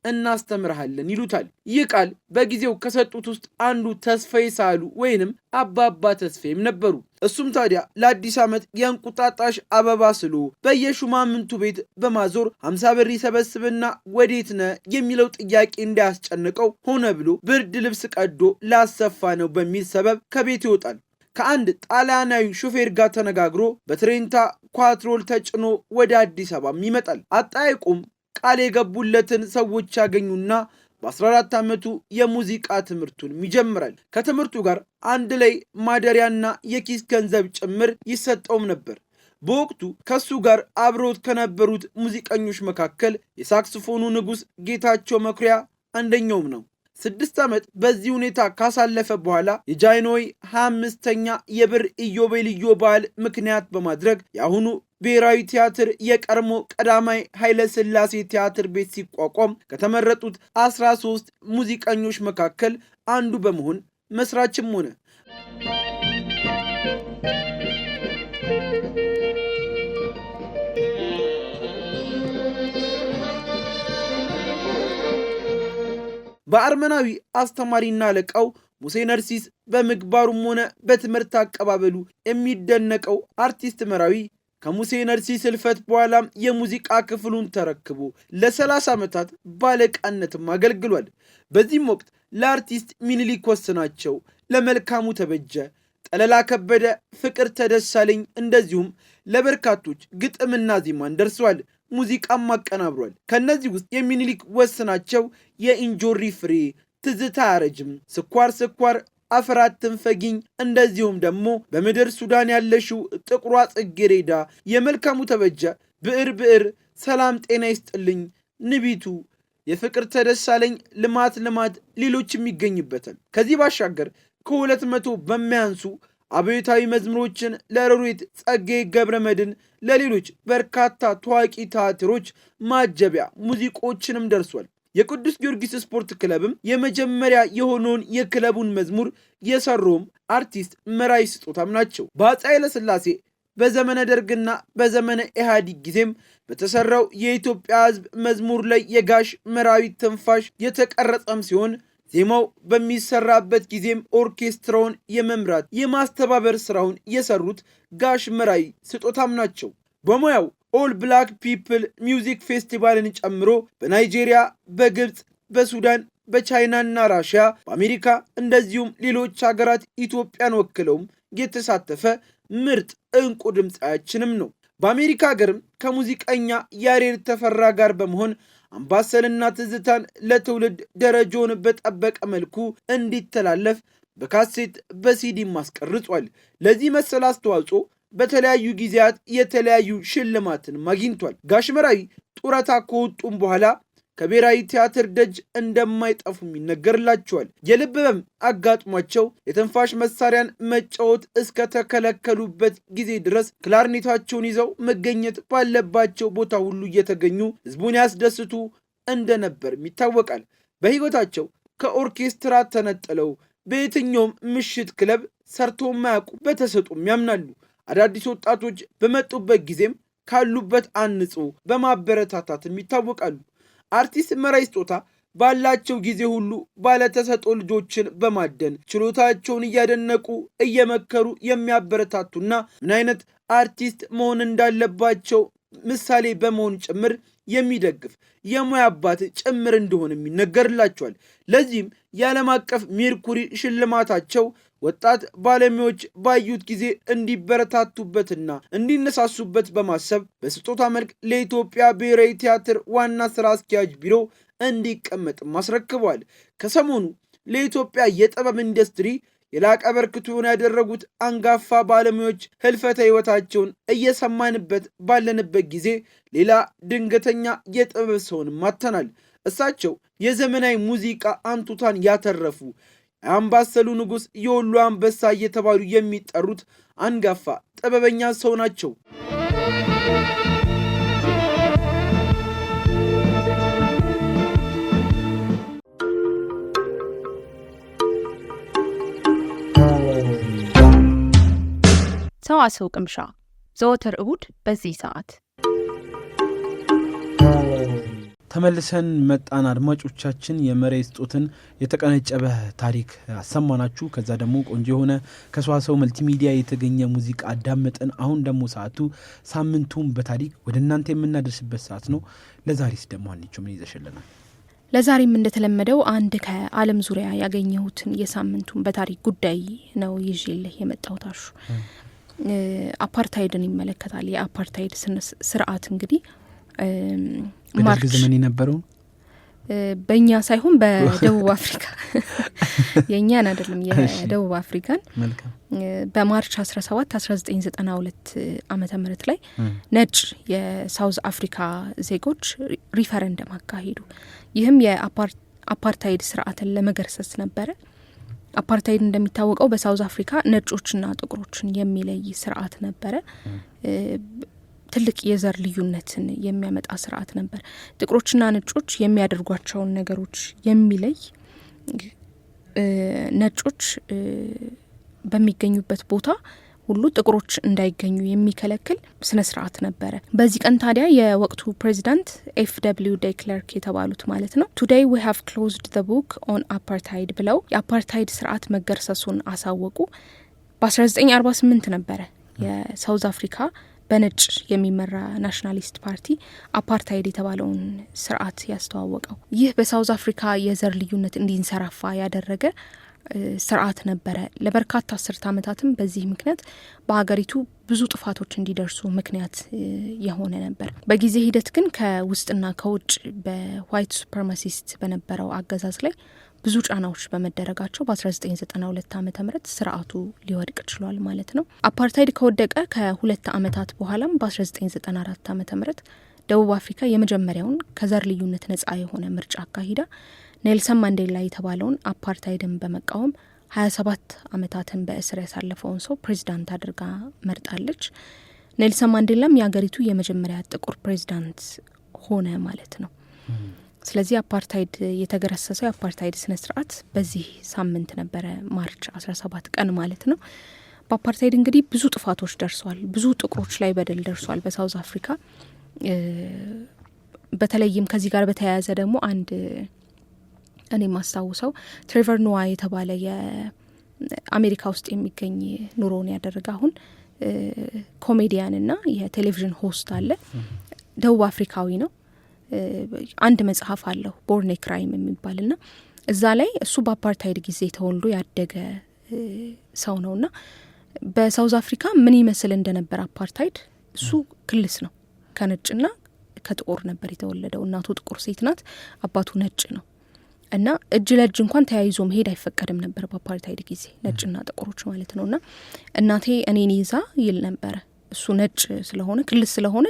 እናስተምርሃለን ይሉታል። ይህ ቃል በጊዜው ከሰጡት ውስጥ አንዱ ተስፋዬ ሳሉ ወይንም አባባ ተስፋዬም ነበሩ። እሱም ታዲያ ለአዲስ ዓመት የእንቁጣጣሽ አበባ ስሎ በየሹማምንቱ ቤት በማዞር 50 ብር ይሰበስብና ወዴት ነ የሚለው ጥያቄ እንዳያስጨንቀው ሆነ ብሎ ብርድ ልብስ ቀዶ ላሰፋ ነው በሚል ሰበብ ከቤት ይወጣል። ከአንድ ጣሊያናዊ ሹፌር ጋር ተነጋግሮ በትሬንታ ኳትሮል ተጭኖ ወደ አዲስ አበባም ይመጣል። አጣይቁም ቃል የገቡለትን ሰዎች ያገኙና በ14 ዓመቱ የሙዚቃ ትምህርቱን ይጀምራል። ከትምህርቱ ጋር አንድ ላይ ማደሪያና የኪስ ገንዘብ ጭምር ይሰጠውም ነበር። በወቅቱ ከሱ ጋር አብሮት ከነበሩት ሙዚቀኞች መካከል የሳክስፎኑ ንጉሥ ጌታቸው መኩሪያ አንደኛውም ነው። 6 ዓመት በዚህ ሁኔታ ካሳለፈ በኋላ የጃንሆይ 25ኛ የብር ኢዮቤልዩ በዓል ምክንያት በማድረግ የአሁኑ ብሔራዊ ቲያትር የቀድሞ ቀዳማዊ ኃይለ ሥላሴ ቲያትር ቤት ሲቋቋም ከተመረጡት 13 ሙዚቀኞች መካከል አንዱ በመሆን መስራችም ሆነ። በአርመናዊ አስተማሪና አለቃው ሙሴ ነርሲስ በምግባሩም ሆነ በትምህርት አቀባበሉ የሚደነቀው አርቲስት መራዊ ከሙሴ ነርሲስ ሕልፈት በኋላም የሙዚቃ ክፍሉን ተረክቦ ለ30 ዓመታት ባለቃነትም አገልግሏል። በዚህም ወቅት ለአርቲስት ሚኒሊክ ወስናቸው፣ ለመልካሙ ተበጀ፣ ጠለላ ከበደ፣ ፍቅር ተደሳለኝ እንደዚሁም ለበርካቶች ግጥምና ዜማን ደርሰዋል። ሙዚቃም አቀናብሯል። ከነዚህ ውስጥ የሚኒሊክ ወስናቸው የኢንጆሪ ፍሬ፣ ትዝታ አያረጅም፣ ስኳር ስኳር፣ አፈራት ትንፈጊኝ እንደዚሁም ደግሞ በምድር ሱዳን ያለሽው ጥቁሯ ጽጌሬዳ፣ የመልካሙ ተበጀ ብዕር ብዕር፣ ሰላም ጤና ይስጥልኝ፣ ንቢቱ፣ የፍቅር ተደሳለኝ፣ ልማት ልማት ሌሎችም ይገኝበታል። ከዚህ ባሻገር ከ200 በሚያንሱ አብዮታዊ መዝሙሮችን ለሮሬት ጸጋዬ ገብረ መድኅን ለሌሎች በርካታ ታዋቂ ቲያትሮች ማጀቢያ ሙዚቆችንም ደርሷል። የቅዱስ ጊዮርጊስ ስፖርት ክለብም የመጀመሪያ የሆነውን የክለቡን መዝሙር የሰሩም አርቲስት መራዊ ስጦታም ናቸው። በአፄ ኃይለ ሥላሴ በዘመነ ደርግና በዘመነ ኢህአዴግ ጊዜም በተሰራው የኢትዮጵያ ሕዝብ መዝሙር ላይ የጋሽ መራዊ ትንፋሽ የተቀረጸም ሲሆን ዜማው በሚሰራበት ጊዜም ኦርኬስትራውን የመምራት የማስተባበር ስራውን የሰሩት ጋሽ መራዊ ስጦታም ናቸው። በሙያው ኦል ብላክ ፒፕል ሚውዚክ ፌስቲቫልን ጨምሮ በናይጄሪያ፣ በግብፅ፣ በሱዳን፣ በቻይናና ራሽያ በአሜሪካ እንደዚሁም ሌሎች ሀገራት ኢትዮጵያን ወክለውም የተሳተፈ ምርጥ እንቁ ድምፃያችንም ነው። በአሜሪካ ሀገርም ከሙዚቀኛ ያሬድ ተፈራ ጋር በመሆን አምባሰልና ትዝታን ለትውልድ ደረጃውን በጠበቀ መልኩ እንዲተላለፍ በካሴት በሲዲም አስቀርጿል። ለዚህ መሰል አስተዋጽኦ በተለያዩ ጊዜያት የተለያዩ ሽልማትን አግኝቷል። ጋሽ መራዊ ጡረታ ከወጡም በኋላ ከብሔራዊ ቲያትር ደጅ እንደማይጠፉም ይነገርላቸዋል። የልብ ህመም አጋጥሟቸው የትንፋሽ መሳሪያን መጫወት እስከ ተከለከሉበት ጊዜ ድረስ ክላርኔታቸውን ይዘው መገኘት ባለባቸው ቦታ ሁሉ እየተገኙ ህዝቡን ያስደስቱ እንደነበርም ይታወቃል። በህይወታቸው ከኦርኬስትራ ተነጥለው በየትኛውም ምሽት ክለብ ሰርቶ ማያውቁ በተሰጡም ያምናሉ። አዳዲስ ወጣቶች በመጡበት ጊዜም ካሉበት አንጹ በማበረታታትም ይታወቃሉ። አርቲስት መራዊ ስጦታ ባላቸው ጊዜ ሁሉ ባለተሰጦ ልጆችን በማደን ችሎታቸውን እያደነቁ እየመከሩ የሚያበረታቱና ምን አይነት አርቲስት መሆን እንዳለባቸው ምሳሌ በመሆን ጭምር የሚደግፍ የሙያ አባት ጭምር እንደሆነም ይነገርላቸዋል። ለዚህም የዓለም አቀፍ ሜርኩሪ ሽልማታቸው ወጣት ባለሙያዎች ባዩት ጊዜ እንዲበረታቱበትና እንዲነሳሱበት በማሰብ በስጦታ መልክ ለኢትዮጵያ ብሔራዊ ቲያትር ዋና ስራ አስኪያጅ ቢሮ እንዲቀመጥም አስረክቧል። ከሰሞኑ ለኢትዮጵያ የጥበብ ኢንዱስትሪ የላቀ አበርክቶ ያደረጉት አንጋፋ ባለሙያዎች ህልፈተ ህይወታቸውን እየሰማንበት ባለንበት ጊዜ ሌላ ድንገተኛ የጥበብ ሰውን ማተናል። እሳቸው የዘመናዊ ሙዚቃ አንቱታን ያተረፉ የአምባሰሉ ንጉሥ የወሎ አንበሳ እየተባሉ የሚጠሩት አንጋፋ ጥበበኛ ሰው ናቸው። ሰዋሰው ቅምሻ ዘወትር እሁድ በዚህ ሰዓት ተመልሰን መጣን። አድማጮቻችን የመራዊ ስጦትን የተቀነጨበ ታሪክ አሰማናችሁ። ከዛ ደግሞ ቆንጆ የሆነ ከሰዋሰው መልቲሚዲያ የተገኘ ሙዚቃ አዳመጠን። አሁን ደግሞ ሰዓቱ ሳምንቱን በታሪክ ወደ እናንተ የምናደርስበት ሰዓት ነው። ለዛሬስ ደግሞ አንቺው ምን ይዘሽልናል? ለዛሬም እንደተለመደው አንድ ከዓለም ዙሪያ ያገኘሁትን የሳምንቱን በታሪክ ጉዳይ ነው ይዤልህ የመጣሁት። አሹ አፓርታይድን ይመለከታል። የአፓርታይድ ስርዓት እንግዲህ በደርግ ዘመን የነበረው በእኛ ሳይሆን በደቡብ አፍሪካ የእኛን አይደለም የደቡብ አፍሪካን በማርች 17 1992 ዓመተ ምህረት ላይ ነጭ የሳውዝ አፍሪካ ዜጎች ሪፈረንደም አካሄዱ። ይህም የአፓርታይድ ስርዓትን ለመገርሰስ ነበረ። አፓርታይድ እንደሚታወቀው በሳውዝ አፍሪካ ነጮችና ጥቁሮችን የሚለይ ስርዓት ነበረ። ትልቅ የዘር ልዩነትን የሚያመጣ ስርዓት ነበር። ጥቁሮችና ነጮች የሚያደርጓቸውን ነገሮች የሚለይ ነጮች በሚገኙበት ቦታ ሁሉ ጥቁሮች እንዳይገኙ የሚከለክል ስነ ስርዓት ነበረ። በዚህ ቀን ታዲያ የወቅቱ ፕሬዚዳንት ኤፍ.ደብሊው ዴክለርክ የተባሉት ማለት ነው ቱዴይ ዊ ሃቭ ክሎዝድ ዘ ቡክ ኦን አፓርታይድ ብለው የአፓርታይድ ስርዓት መገርሰሱን አሳወቁ። በ1948 ነበረ የሳውዝ አፍሪካ በነጭ የሚመራ ናሽናሊስት ፓርቲ አፓርታይድ የተባለውን ስርዓት ያስተዋወቀው። ይህ በሳውዝ አፍሪካ የዘር ልዩነት እንዲንሰራፋ ያደረገ ስርዓት ነበረ። ለበርካታ አስርት ዓመታትም በዚህ ምክንያት በሀገሪቱ ብዙ ጥፋቶች እንዲደርሱ ምክንያት የሆነ ነበር። በጊዜ ሂደት ግን ከውስጥና ከውጭ በዋይት ሱፐርማሲስት በነበረው አገዛዝ ላይ ብዙ ጫናዎች በመደረጋቸው በ1992 ዓ.ም ስርዓቱ ሊወድቅ ችሏል ማለት ነው። አፓርታይድ ከወደቀ ከሁለት ዓመታት በኋላም በ1994 ዓ.ም ደቡብ አፍሪካ የመጀመሪያውን ከዘር ልዩነት ነጻ የሆነ ምርጫ አካሂዳ ኔልሰን ማንዴላ የተባለውን አፓርታይድን በመቃወም 27 ዓመታትን በእስር ያሳለፈውን ሰው ፕሬዚዳንት አድርጋ መርጣለች። ኔልሰን ማንዴላም የሀገሪቱ የመጀመሪያ ጥቁር ፕሬዚዳንት ሆነ ማለት ነው። ስለዚህ አፓርታይድ የተገረሰሰው የአፓርታይድ ስነ ስርዓት በዚህ ሳምንት ነበረ፣ ማርች 17 ቀን ማለት ነው። በአፓርታይድ እንግዲህ ብዙ ጥፋቶች ደርሷል። ብዙ ጥቁሮች ላይ በደል ደርሷል በሳውዝ አፍሪካ። በተለይም ከዚህ ጋር በተያያዘ ደግሞ አንድ እኔ ማስታውሰው ትሬቨር ኖዋ የተባለ የአሜሪካ ውስጥ የሚገኝ ኑሮውን ያደረገ አሁን ኮሜዲያንና የቴሌቪዥን ሆስት አለ። ደቡብ አፍሪካዊ ነው። አንድ መጽሐፍ አለው ቦርን ኤ ክራይም የሚባልና እዛ ላይ እሱ በአፓርታይድ ጊዜ ተወልዶ ያደገ ሰው ነውና በሳውዝ አፍሪካ ምን ይመስል እንደነበር አፓርታይድ እሱ ክልስ ነው። ከነጭና ከጥቁር ነበር የተወለደው። እናቱ ጥቁር ሴት ናት፣ አባቱ ነጭ ነው። እና እጅ ለእጅ እንኳን ተያይዞ መሄድ አይፈቀድም ነበር በአፓርታይድ ጊዜ፣ ነጭና ጥቁሮች ማለት ነውና እናቴ እኔን ይዛ ይል ነበረ። እሱ ነጭ ስለሆነ ክልስ ስለሆነ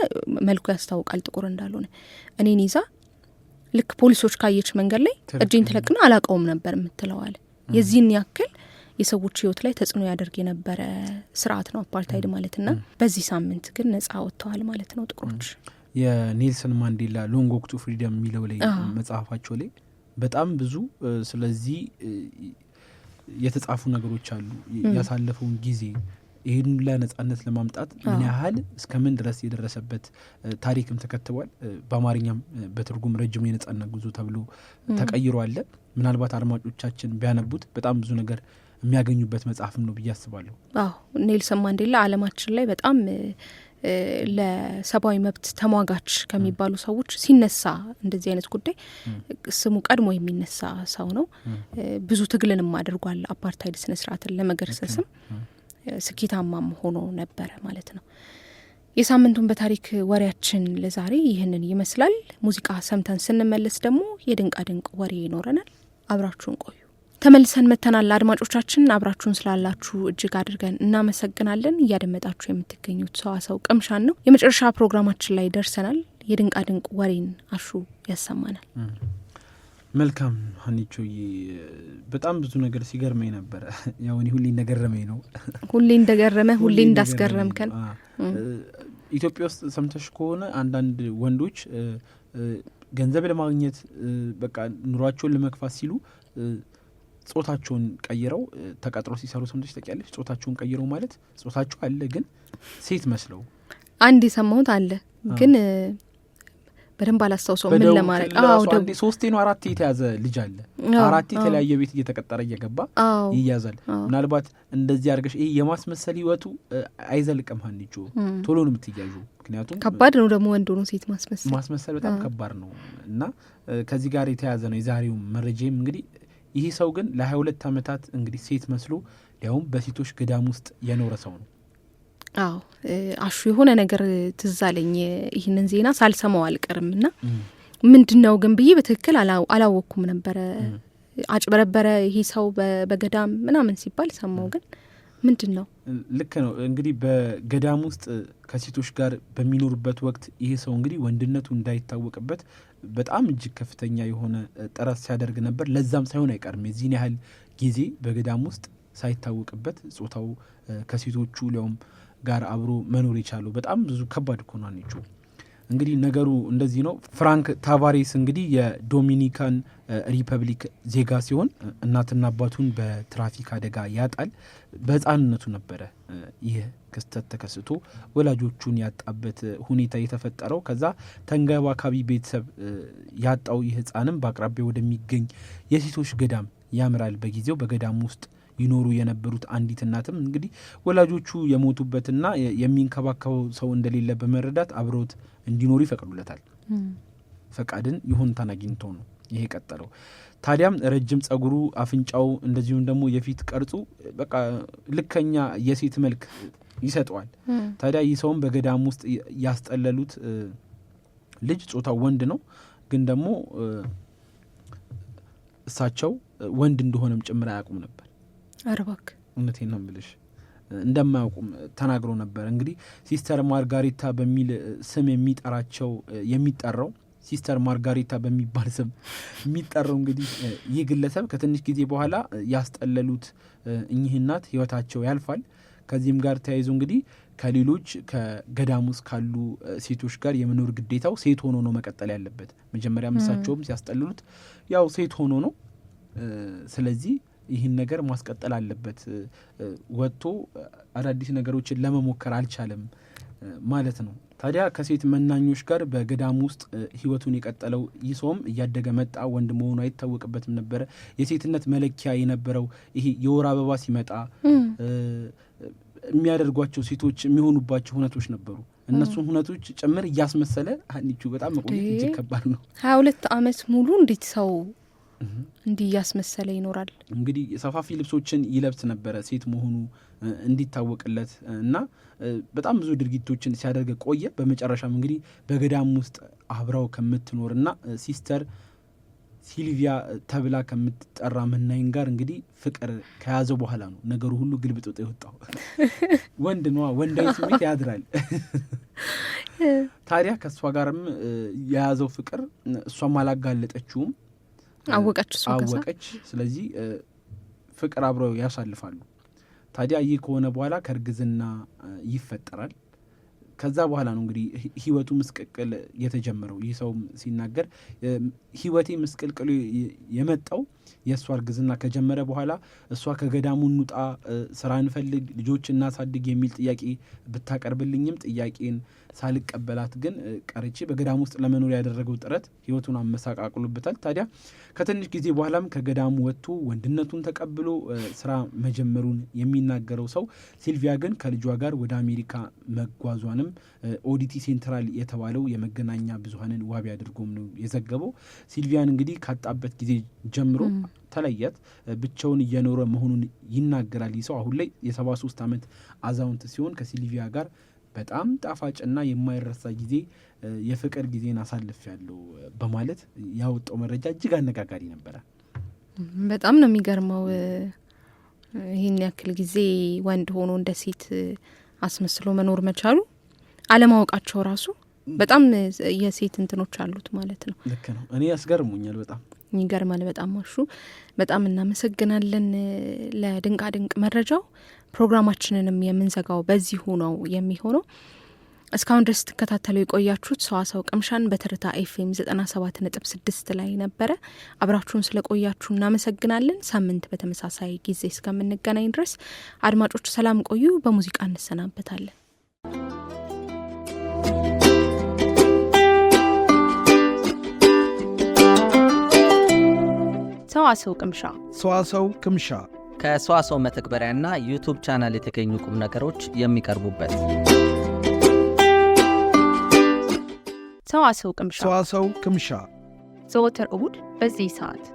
መልኩ ያስታውቃል ጥቁር እንዳልሆነ። እኔን ይዛ ልክ ፖሊሶች ካየች መንገድ ላይ እጄን ትለቅና አላቀውም ነበር የምትለዋለ። የዚህን ያክል የሰዎች ህይወት ላይ ተጽዕኖ ያደርግ የነበረ ስርዓት ነው አፓርታይድ ማለትና በዚህ ሳምንት ግን ነጻ ወጥተዋል ማለት ነው ጥቁሮች። የኔልሰን ማንዴላ ሎንግ ዎክ ቱ ፍሪደም የሚለው ላይ መጽሐፋቸው ላይ በጣም ብዙ ስለዚህ የተጻፉ ነገሮች አሉ። ያሳለፈውን ጊዜ ይህን ለነጻነት ለማምጣት ምን ያህል እስከምን ድረስ የደረሰበት ታሪክም ተከትቧል። በአማርኛም በትርጉም ረጅሙ የነጻነት ጉዞ ተብሎ ተቀይሯል። ምናልባት አድማጮቻችን ቢያነቡት በጣም ብዙ ነገር የሚያገኙበት መጽሐፍም ነው ብዬ አስባለሁ። አዎ ኔልሰን ማንዴላ ዓለማችን ላይ በጣም ለሰብአዊ መብት ተሟጋች ከሚባሉ ሰዎች ሲነሳ እንደዚህ አይነት ጉዳይ ስሙ ቀድሞ የሚነሳ ሰው ነው። ብዙ ትግልንም አድርጓል። አፓርታይድ ስነ ስርዓትን ለመገርሰስም ስኬታማም ሆኖ ነበረ ማለት ነው። የሳምንቱን በታሪክ ወሬያችን ለዛሬ ይህንን ይመስላል። ሙዚቃ ሰምተን ስንመለስ ደግሞ የድንቃ ድንቅ ወሬ ይኖረናል። አብራችሁን ቆዩ። ተመልሰን መተናል። አድማጮቻችን አብራችሁን ስላላችሁ እጅግ አድርገን እናመሰግናለን። እያደመጣችሁ የምትገኙት ሰዋሰው ቅምሻን ነው። የመጨረሻ ፕሮግራማችን ላይ ደርሰናል። የድንቃ ድንቅ ወሬን አሹ ያሰማናል። መልካም ሀኒቾዬ፣ በጣም ብዙ ነገር ሲገርመኝ ነበረ። ያው እኔ ሁሌ እንደገረመኝ ነው። ሁሌ እንደገረመ ሁሌ እንዳስገረምከን። ኢትዮጵያ ውስጥ ሰምተሽ ከሆነ አንዳንድ ወንዶች ገንዘብ ለማግኘት በቃ ኑሯቸውን ለመግፋት ሲሉ ጾታቸውን ቀይረው ተቀጥሮ ሲሰሩ ሰምተሽ ታውቂያለሽ? ጾታቸውን ቀይረው ማለት ጾታቸው አለ ግን ሴት መስለው። አንድ የሰማሁት አለ ግን በደንብ አላስታውሰው ምን ለማድረግ። አንዴ 3 ነው 4 የተያዘ ልጅ አለ። 4 የተለያየ ቤት እየተቀጠረ እየገባ ይያዛል። ምናልባት እንደዚህ አድርገሽ ይሄ የማስመሰል ህይወቱ አይዘልቅም ሀኒቾ፣ ቶሎ ነው የምትያዡ። ምክንያቱም ከባድ ነው ደግሞ ወንድ ሆኖ ሴት ማስመሰል በጣም ከባድ ነው እና ከዚህ ጋር የተያዘ ነው የዛሬው መረጃም። እንግዲህ ይህ ሰው ግን ለ22 ዓመታት እንግዲህ ሴት መስሎ ሊያውም በሴቶች ገዳም ውስጥ የኖረ ሰው ነው። አዎ አሹ የሆነ ነገር ትዛለኝ ይህንን ዜና ሳልሰማው አልቀርም እና ምንድነው ግን ብዬ በትክክል አላወኩም ነበረ። አጭበረበረ ይሄ ሰው በገዳም ምናምን ሲባል ሰማው፣ ግን ምንድነው? ልክ ነው እንግዲህ በገዳም ውስጥ ከሴቶች ጋር በሚኖርበት ወቅት ይሄ ሰው እንግዲህ ወንድነቱ እንዳይታወቅበት በጣም እጅግ ከፍተኛ የሆነ ጥረት ሲያደርግ ነበር። ለዛም ሳይሆን አይቀርም የዚህን ያህል ጊዜ በገዳም ውስጥ ሳይታወቅበት ጾታው ከሴቶቹ ሊያውም ጋር አብሮ መኖር የቻለው በጣም ብዙ ከባድ እኮ ነው። እንግዲህ ነገሩ እንደዚህ ነው። ፍራንክ ታቫሬስ እንግዲህ የዶሚኒካን ሪፐብሊክ ዜጋ ሲሆን እናትና አባቱን በትራፊክ አደጋ ያጣል። በህፃንነቱ ነበረ ይህ ክስተት ተከስቶ ወላጆቹን ያጣበት ሁኔታ የተፈጠረው። ከዛ ተንከባካቢ ቤተሰብ ያጣው ይህ ህፃንም በአቅራቢያ ወደሚገኝ የሴቶች ገዳም ያምራል። በጊዜው በገዳም ውስጥ ይኖሩ የነበሩት አንዲት እናትም እንግዲህ ወላጆቹ የሞቱበትና የሚንከባከበው ሰው እንደሌለ በመረዳት አብረውት እንዲኖሩ ይፈቅዱለታል። ፈቃድን ይሁንታን አግኝቶ ነው ይሄ ቀጠለው። ታዲያም ረጅም ጸጉሩ፣ አፍንጫው እንደዚሁም ደግሞ የፊት ቅርጹ በቃ ልከኛ የሴት መልክ ይሰጠዋል። ታዲያ ይህ ሰውም በገዳም ውስጥ ያስጠለሉት ልጅ ጾታው ወንድ ነው፣ ግን ደግሞ እሳቸው ወንድ እንደሆነም ጭምር አያውቁም ነበር። አረባክ እውነቴን ነው ብልሽ እንደማያውቁም ተናግሮ ነበር። እንግዲህ ሲስተር ማርጋሪታ በሚል ስም የሚጠራው ሲስተር ማርጋሪታ በሚባል ስም የሚጠራው እንግዲህ ይህ ግለሰብ ከትንሽ ጊዜ በኋላ ያስጠለሉት እኚህ እናት ህይወታቸው ያልፋል። ከዚህም ጋር ተያይዞ እንግዲህ ከሌሎች ከገዳም ውስጥ ካሉ ሴቶች ጋር የመኖር ግዴታው ሴት ሆኖ ነው መቀጠል ያለበት። መጀመሪያ እሳቸውም ሲያስጠልሉት ያው ሴት ሆኖ ነው። ስለዚህ ይህን ነገር ማስቀጠል አለበት። ወጥቶ አዳዲስ ነገሮችን ለመሞከር አልቻለም ማለት ነው። ታዲያ ከሴት መናኞች ጋር በገዳም ውስጥ ህይወቱን የቀጠለው ይህ ሰውም እያደገ መጣ። ወንድ መሆኑ አይታወቅበትም ነበረ። የሴትነት መለኪያ የነበረው ይሄ የወር አበባ ሲመጣ የሚያደርጓቸው ሴቶች የሚሆኑባቸው ሁነቶች ነበሩ። እነሱን ሁነቶች ጭምር እያስመሰለ ሀኒቹ በጣም መቆየት እጅግ ከባድ ነው። 22 ዓመት ሙሉ እንዴት ሰው እንዲህ ያስመሰለ ይኖራል። እንግዲህ ሰፋፊ ልብሶችን ይለብስ ነበረ ሴት መሆኑ እንዲታወቅለት እና በጣም ብዙ ድርጊቶችን ሲያደርግ ቆየ። በመጨረሻም እንግዲህ በገዳም ውስጥ አብራው ከምትኖርና ሲስተር ሲልቪያ ተብላ ከምትጠራ መናኝ ጋር እንግዲህ ፍቅር ከያዘ በኋላ ነው ነገሩ ሁሉ ግልብጥብጥ የወጣው። ወንድ ነው፣ ወንዳዊ ስሜት ያድራል። ታዲያ ከእሷ ጋርም የያዘው ፍቅር እሷም አላጋለጠችውም፣ አወቀች። ስለዚህ ፍቅር አብረው ያሳልፋሉ። ታዲያ ይህ ከሆነ በኋላ ከእርግዝና ይፈጠራል። ከዛ በኋላ ነው እንግዲህ ህይወቱ ምስቅልቅል የተጀመረው። ይህ ሰው ሲናገር ህይወቴ ምስቅልቅሉ የመጣው የእሷ እርግዝና ከጀመረ በኋላ እሷ ከገዳሙ እንውጣ፣ ስራ እንፈልግ፣ ልጆች እናሳድግ የሚል ጥያቄ ብታቀርብልኝም ጥያቄን ሳልቀበላት ግን ቀርቼ በገዳሙ ውስጥ ለመኖር ያደረገው ጥረት ህይወቱን አመሳቃቅሎበታል። ታዲያ ከትንሽ ጊዜ በኋላም ከገዳሙ ወጥቶ ወንድነቱን ተቀብሎ ስራ መጀመሩን የሚናገረው ሰው ሲልቪያ ግን ከልጇ ጋር ወደ አሜሪካ መጓዟንም ኦዲቲ ሴንትራል የተባለው የመገናኛ ብዙሃንን ዋቢ አድርጎም ነው የዘገበው። ሲልቪያን እንግዲህ ካጣበት ጊዜ ጀምሮ ተለያት፣ ብቻውን እየኖረ መሆኑን ይናገራል። ይህ ሰው አሁን ላይ የ73 ዓመት አዛውንት ሲሆን ከሲልቪያ ጋር በጣም ጣፋጭና የማይረሳ ጊዜ የፍቅር ጊዜን አሳልፍ ያለው በማለት ያወጣው መረጃ እጅግ አነጋጋሪ ነበረ። በጣም ነው የሚገርመው። ይህን ያክል ጊዜ ወንድ ሆኖ እንደ ሴት አስመስሎ መኖር መቻሉ አለማወቃቸው ራሱ በጣም የሴት እንትኖች አሉት ማለት ነው። ልክ ነው። እኔ ያስገርሙኛል። በጣም ይገርማል። በጣም ማሹ በጣም እናመሰግናለን ለድንቃ ድንቅ መረጃው። ፕሮግራማችንንም የምንዘጋው በዚሁ ነው የሚሆነው። እስካሁን ድረስ ተከታተሉ የቆያችሁት ሰዋሰው ቅምሻን በትርታ ኤፍኤም 97.6 ላይ ነበረ። አብራችሁን ስለቆያችሁ እናመሰግናለን። ሳምንት በተመሳሳይ ጊዜ እስከምንገናኝ ድረስ አድማጮች ሰላም ቆዩ። በሙዚቃ እንሰናበታለን። ሰዋሰው ቅምሻ ከሰዋሰው መተግበሪያና ዩቱብ ቻናል የተገኙ ቁም ነገሮች የሚቀርቡበት ሰዋሰው ቅምሻ ዘወትር እሁድ በዚህ ሰዓት